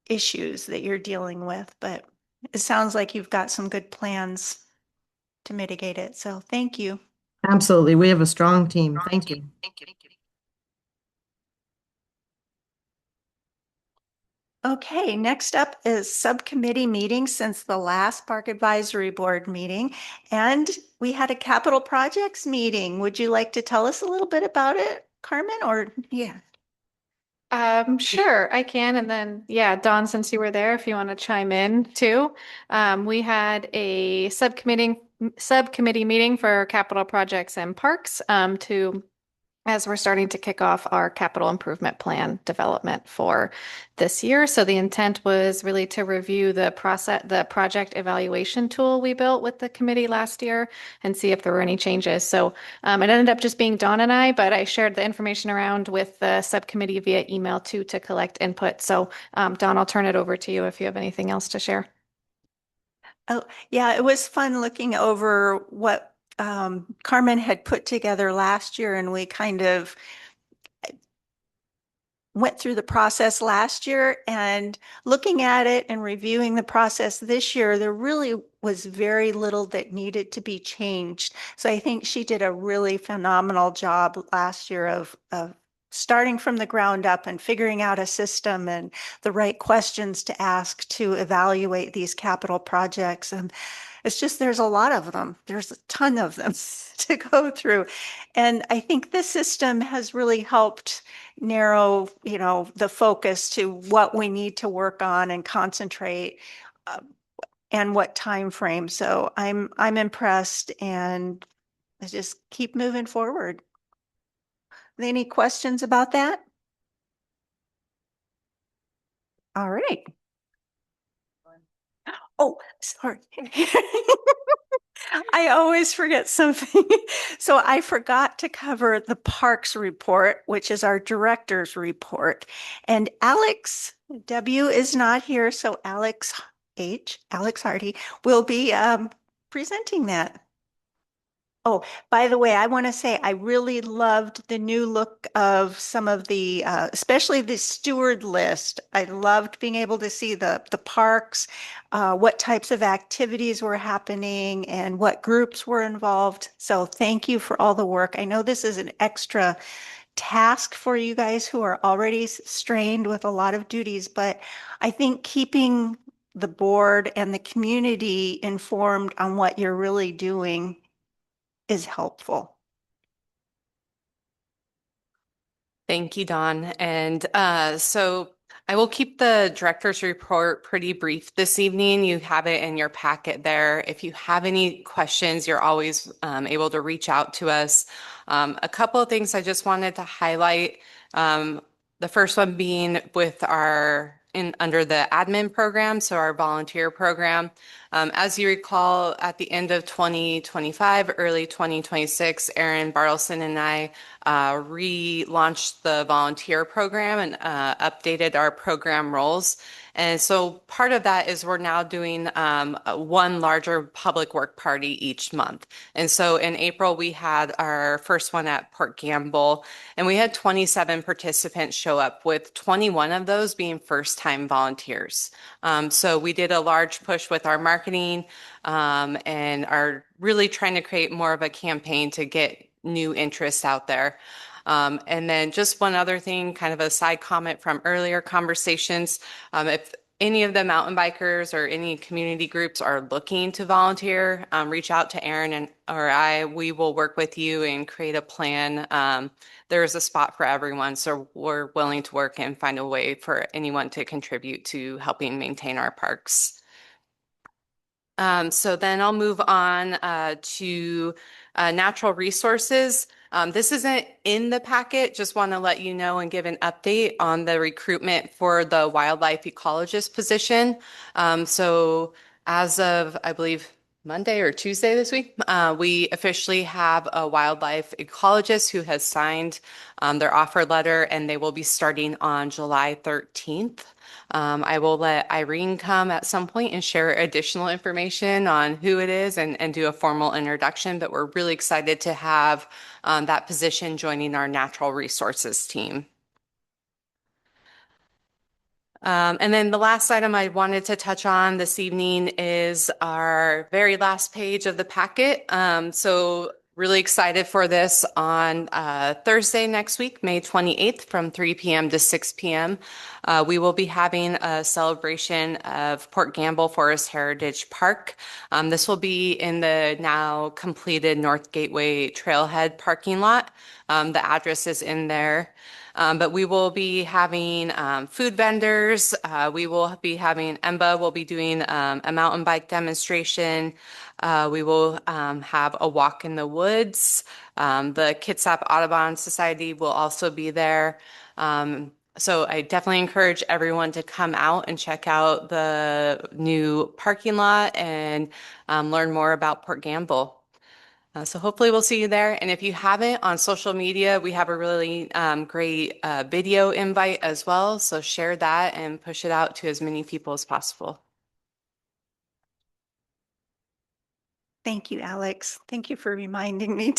A: issues that you're dealing with, but it sounds like you've got some good plans to mitigate it. So thank you.
H: Absolutely. We have a strong team. Thank you.
A: Okay, next up is subcommittee meeting since the last Park Advisory Board meeting. And we had a capital projects meeting. Would you like to tell us a little bit about it, Carmen, or yeah?
G: Sure, I can. And then, yeah, Dawn, since you were there, if you want to chime in too. We had a subcommittee meeting for capital projects and parks as we're starting to kick off our capital improvement plan development for this year. So the intent was really to review the project evaluation tool we built with the committee last year and see if there were any changes. So it ended up just being Dawn and I, but I shared the information around with the subcommittee via email too to collect input. So Dawn, I'll turn it over to you if you have anything else to share.
A: Oh, yeah, it was fun looking over what Carmen had put together last year, and we kind of went through the process last year, and looking at it and reviewing the process this year, there really was very little that needed to be changed. So I think she did a really phenomenal job last year of starting from the ground up and figuring out a system and the right questions to ask to evaluate these capital projects. And it's just, there's a lot of them. There's a ton of them to go through. And I think this system has really helped narrow, the focus to what we need to work on and concentrate and what time frame. So I'm impressed, and I just keep moving forward. Any questions about that? All right. Oh, sorry. I always forget something. So I forgot to cover the parks report, which is our director's report. And Alex W is not here, so Alex Hardy, will be presenting that. Oh, by the way, I want to say I really loved the new look of some of the, especially the steward list. I loved being able to see the parks, what types of activities were happening, and what groups were involved. So thank you for all the work. I know this is an extra task for you guys who are already strained with a lot of duties, but I think keeping the board and the community informed on what you're really doing is helpful.
F: Thank you, Dawn. And so I will keep the director's report pretty brief this evening. You have it in your packet there. If you have any questions, you're always able to reach out to us. A couple of things I just wanted to highlight. The first one being with under the admin program, so our volunteer program. As you recall, at the end of 2025, early 2026, Erin Bartleson and I relaunched the volunteer program and updated our program roles. And so part of that is we're now doing one larger public work party each month. And so in April, we had our first one at Port Gamble, and we had 27 participants show up, with 21 of those being first-time volunteers. So we did a large push with our marketing and are really trying to create more of a campaign to get new interest out there. And then just one other thing, kind of a side comment from earlier conversations. If any of the mountain bikers or any community groups are looking to volunteer, reach out to Erin or I. We will work with you and create a plan. There's a spot for everyone, so we're willing to work and find a way for anyone to contribute to helping maintain our parks. So then I'll move on to natural resources. This isn't in the packet, just want to let you know and give an update on the recruitment for the wildlife ecologist position. So as of, I believe, Monday or Tuesday this week, we officially have a wildlife ecologist who has signed their offer letter, and they will be starting on July 13th. I will let Irene come at some point and share additional information on who it is and do a formal introduction, but we're really excited to have that position joining our natural resources team. And then the last item I wanted to touch on this evening is our very last page of the packet. So really excited for this on Thursday next week, May 28th from 3 p.m. to 6 p.m. We will be having a celebration of Port Gamble Forest Heritage Park. This will be in the now completed North Gateway Trailhead parking lot. The address is in there. But we will be having food vendors. We will be having, EMBA will be doing a mountain bike demonstration. We will have a walk in the woods. The Kitsap Audubon Society will also be there. So I definitely encourage everyone to come out and check out the new parking lot and learn more about Port Gamble. So hopefully we'll see you there. And if you haven't, on social media, we have a really great video invite as well. So share that and push it out to as many people as possible.
A: Thank you, Alex. Thank you for reminding me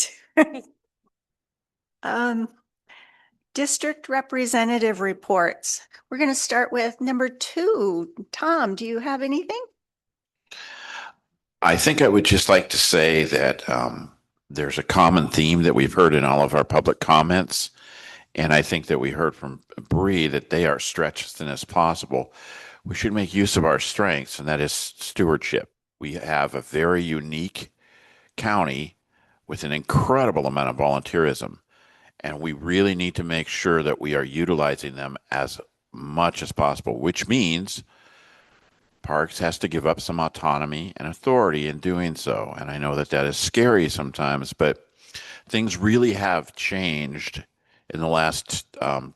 A: to. District representative reports. We're going to start with number 2. Tom, do you have anything?
B: I think I would just like to say that there's a common theme that we've heard in all of our public comments. And I think that we heard from Bree that they are stretched as thin as possible. We should make use of our strengths, and that is stewardship. We have a very unique county with an incredible amount of volunteerism, and we really need to make sure that we are utilizing them as much as possible, which means Parks has to give up some autonomy and authority in doing so. And I know that that is scary sometimes, but things really have changed in the last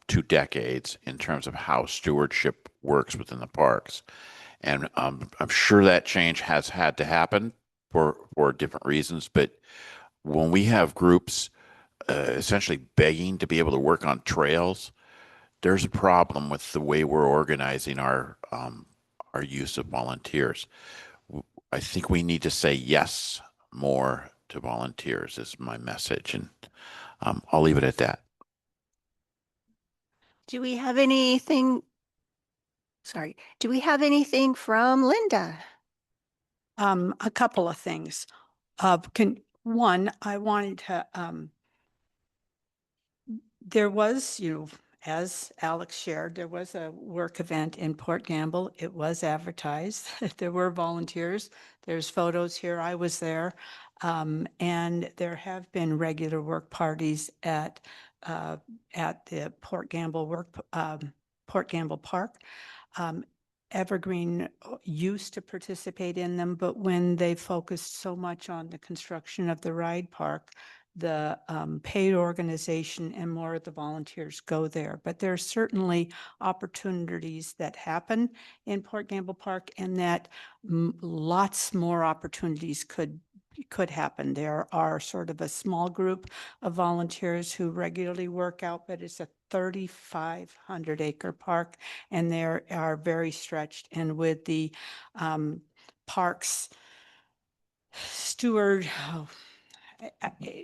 B: 2 decades in terms of how stewardship works within the parks. And I'm sure that change has had to happen for different reasons. But when we have groups essentially begging to be able to work on trails, there's a problem with the way we're organizing our use of volunteers. I think we need to say yes more to volunteers is my message, and I'll leave it at that.
A: Do we have anything? Sorry, do we have anything from Linda?
S: A couple of things. One, I wanted to, there was, as Alex shared, there was a work event in Port Gamble. It was advertised. There were volunteers. There's photos here. I was there. And there have been regular work parties at the Port Gamble Park. Evergreen used to participate in them, but when they focused so much on the construction of the ride park, the paid organization and more of the volunteers go there. But there are certainly opportunities that happen in Port Gamble Park, and that lots more opportunities could happen. There are sort of a small group of volunteers who regularly work out, but it's a 3,500 acre park, and they are very stretched. And with the parks steward,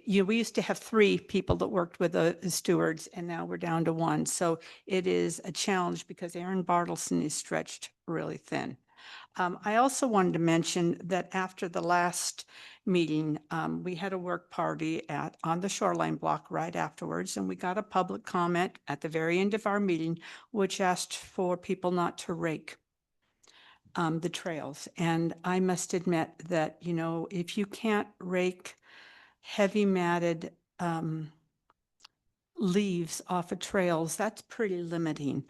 S: we used to have 3 people that worked with the stewards, and now we're down to 1. So it is a challenge because Aaron Bartleson is stretched really thin. I also wanted to mention that after the last meeting, we had a work party on the shoreline block right afterwards, and we got a public comment at the very end of our meeting, which asked for people not to rake the trails. And I must admit that, if you can't rake heavy matted leaves off of trails, that's pretty limiting.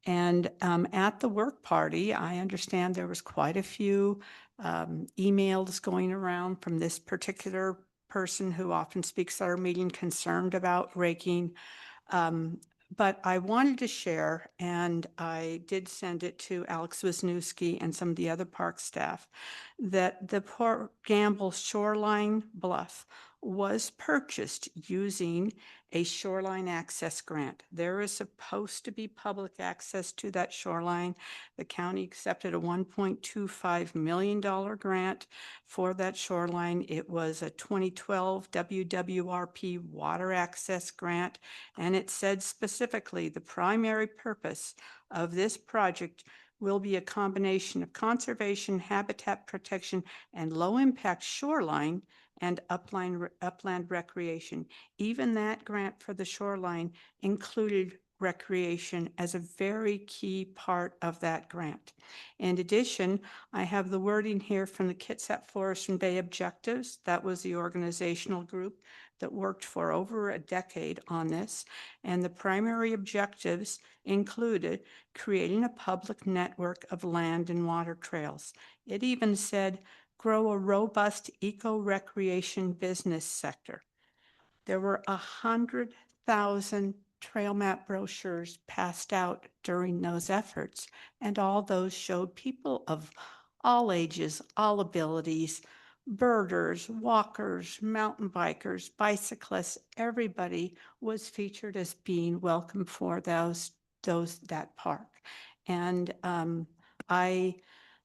S: And at the work party, I understand there was quite a few emails going around from this particular person who often speaks at our meeting concerned about raking. But I wanted to share, and I did send it to Alex Wisniewski and some of the other park staff, that the Port Gamble Shoreline Bluff was purchased using a shoreline access grant. There is supposed to be public access to that shoreline. The county accepted a $1.25 million grant for that shoreline. It was a 2012 WWRP water access grant, and it said specifically the primary purpose of this project will be a combination of conservation, habitat protection, and low-impact shoreline and upland recreation. Even that grant for the shoreline included recreation as a very key part of that grant. In addition, I have the wording here from the Kitsap Forest and Bay Objectives. That was the organizational group that worked for over a decade on this, and the primary objectives included creating a public network of land and water trails. It even said, grow a robust eco-recreation business sector. There were 100,000 trail map brochures passed out during those efforts, and all those showed people of all ages, all abilities, birders, walkers, mountain bikers, bicyclists. Everybody was featured as being welcome for that park. And I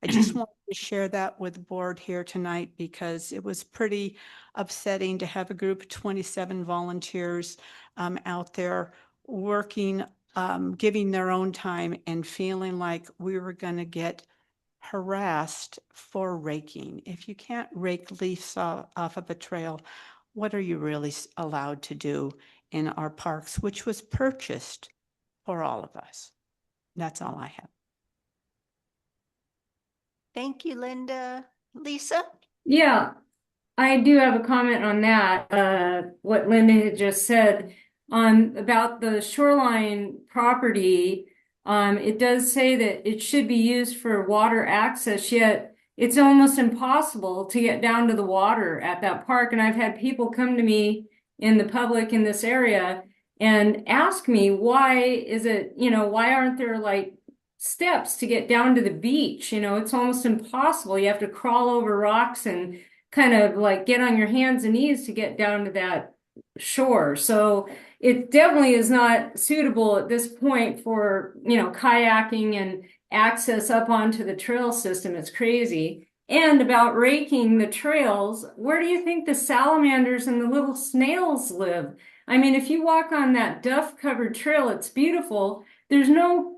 S: just wanted to share that with the board here tonight because it was pretty upsetting to have a group of 27 volunteers out there working, giving their own time and feeling like we were going to get harassed for raking. If you can't rake leaves off of a trail, what are you really allowed to do in our parks, which was purchased for all of us? That's all I have.
A: Thank you, Linda. Lisa?
D: Yeah, I do have a comment on that. What Linda had just said about the shoreline property. It does say that it should be used for water access, yet it's almost impossible to get down to the water at that park. And I've had people come to me in the public in this area and ask me, why is it, why aren't there like steps to get down to the beach? It's almost impossible. You have to crawl over rocks and kind of like get on your hands and knees to get down to that shore. So it definitely is not suitable at this point for, kayaking and access up onto the trail system. It's crazy. And about raking the trails, where do you think the salamanders and the little snails live? I mean, if you walk on that duff-covered trail, it's beautiful. There's no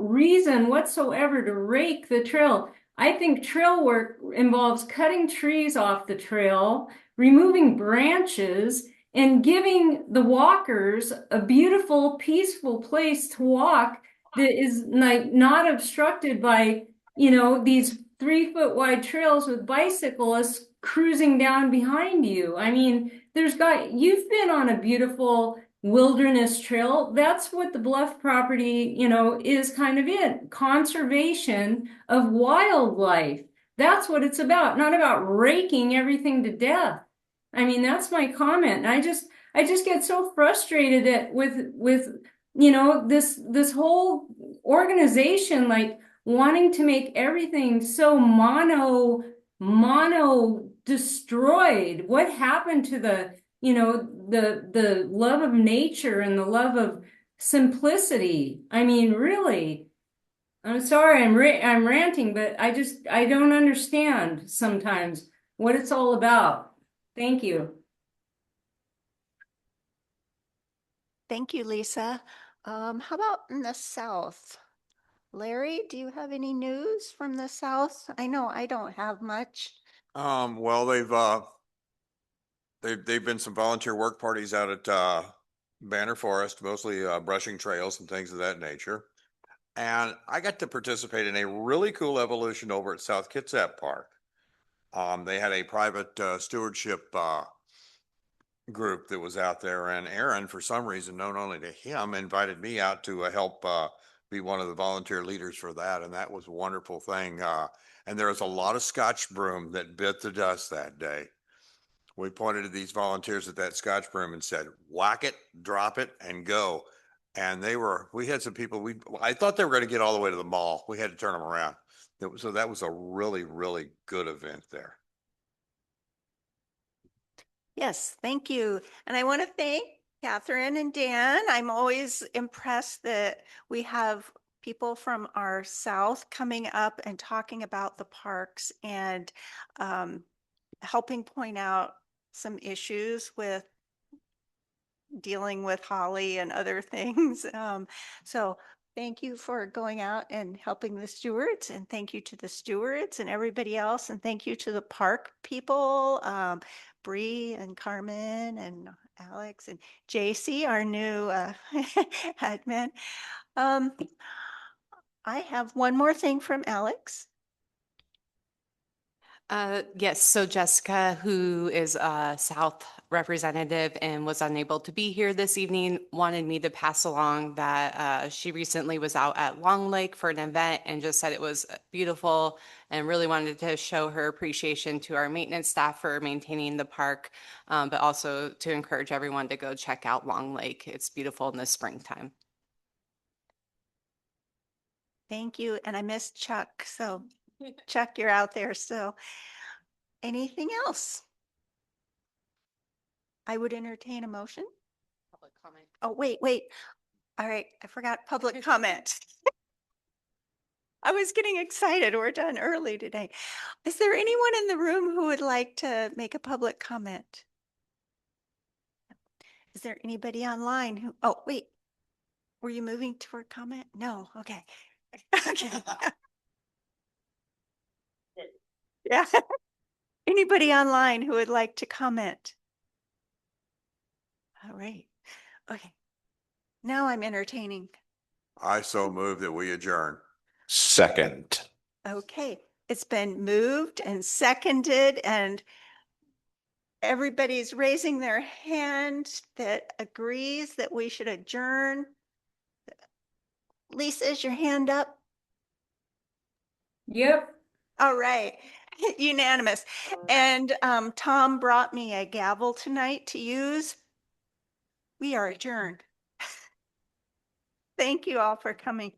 D: reason whatsoever to rake the trail. I think trail work involves cutting trees off the trail, removing branches, and giving the walkers a beautiful, peaceful place to walk that is like not obstructed by, these 3-foot wide trails with bicyclists cruising down behind you. I mean, you've been on a beautiful wilderness trail. That's what the Bluff property, is kind of it. Conservation of wildlife. That's what it's about, not about raking everything to death. I mean, that's my comment. And I just get so frustrated with this whole organization, like wanting to make everything so mono destroyed. What happened to the love of nature and the love of simplicity? I mean, really, I'm sorry, I'm ranting, but I don't understand sometimes what it's all about. Thank you.
A: Thank you, Lisa. How about in the South? Larry, do you have any news from the South? I know I don't have much.
I: Well, they've been some volunteer work parties out at Banner Forest, mostly brushing trails and things of that nature. And I got to participate in a really cool evolution over at South Kitsap Park. They had a private stewardship group that was out there, and Aaron, for some reason known only to him, invited me out to help be one of the volunteer leaders for that, and that was a wonderful thing. And there was a lot of Scotch broom that bit the dust that day. We pointed to these volunteers at that Scotch broom and said, whack it, drop it, and go. And we had some people, I thought they were going to get all the way to the mall. We had to turn them around. So that was a really, really good event there.
A: Yes, thank you. And I want to thank Catherine and Dan. I'm always impressed that we have people from our south coming up and talking about the parks and helping point out some issues with dealing with Holly and other things. So thank you for going out and helping the stewards, and thank you to the stewards and everybody else. And thank you to the park people, Bree and Carmen and Alex and JC, our new admin. I have one more thing from Alex.
F: Yes, so Jessica, who is a South representative and was unable to be here this evening, wanted me to pass along that she recently was out at Long Lake for an event and just said it was beautiful and really wanted to show her appreciation to our maintenance staff for maintaining the park, but also to encourage everyone to go check out Long Lake. It's beautiful in the springtime.
A: Thank you. And I missed Chuck. So Chuck, you're out there still. Anything else? I would entertain a motion.
F: Public comment.
A: Oh, wait. All right, I forgot public comment. I was getting excited. We're done early today. Is there anyone in the room who would like to make a public comment? Is there anybody online who, oh, wait. Were you moving toward comment? No, okay. Okay. Yeah. Anybody online who would like to comment? All right. Okay. Now I'm entertaining.
I: I so move that we adjourn.
B: Second.
A: Okay. It's been moved and seconded, and everybody's raising their hand that agrees that we should adjourn. Lisa, is your hand up?
D: Yep.
A: All right. Unanimous. And Tom brought me a gavel tonight to use. We are adjourned. Thank you all for coming.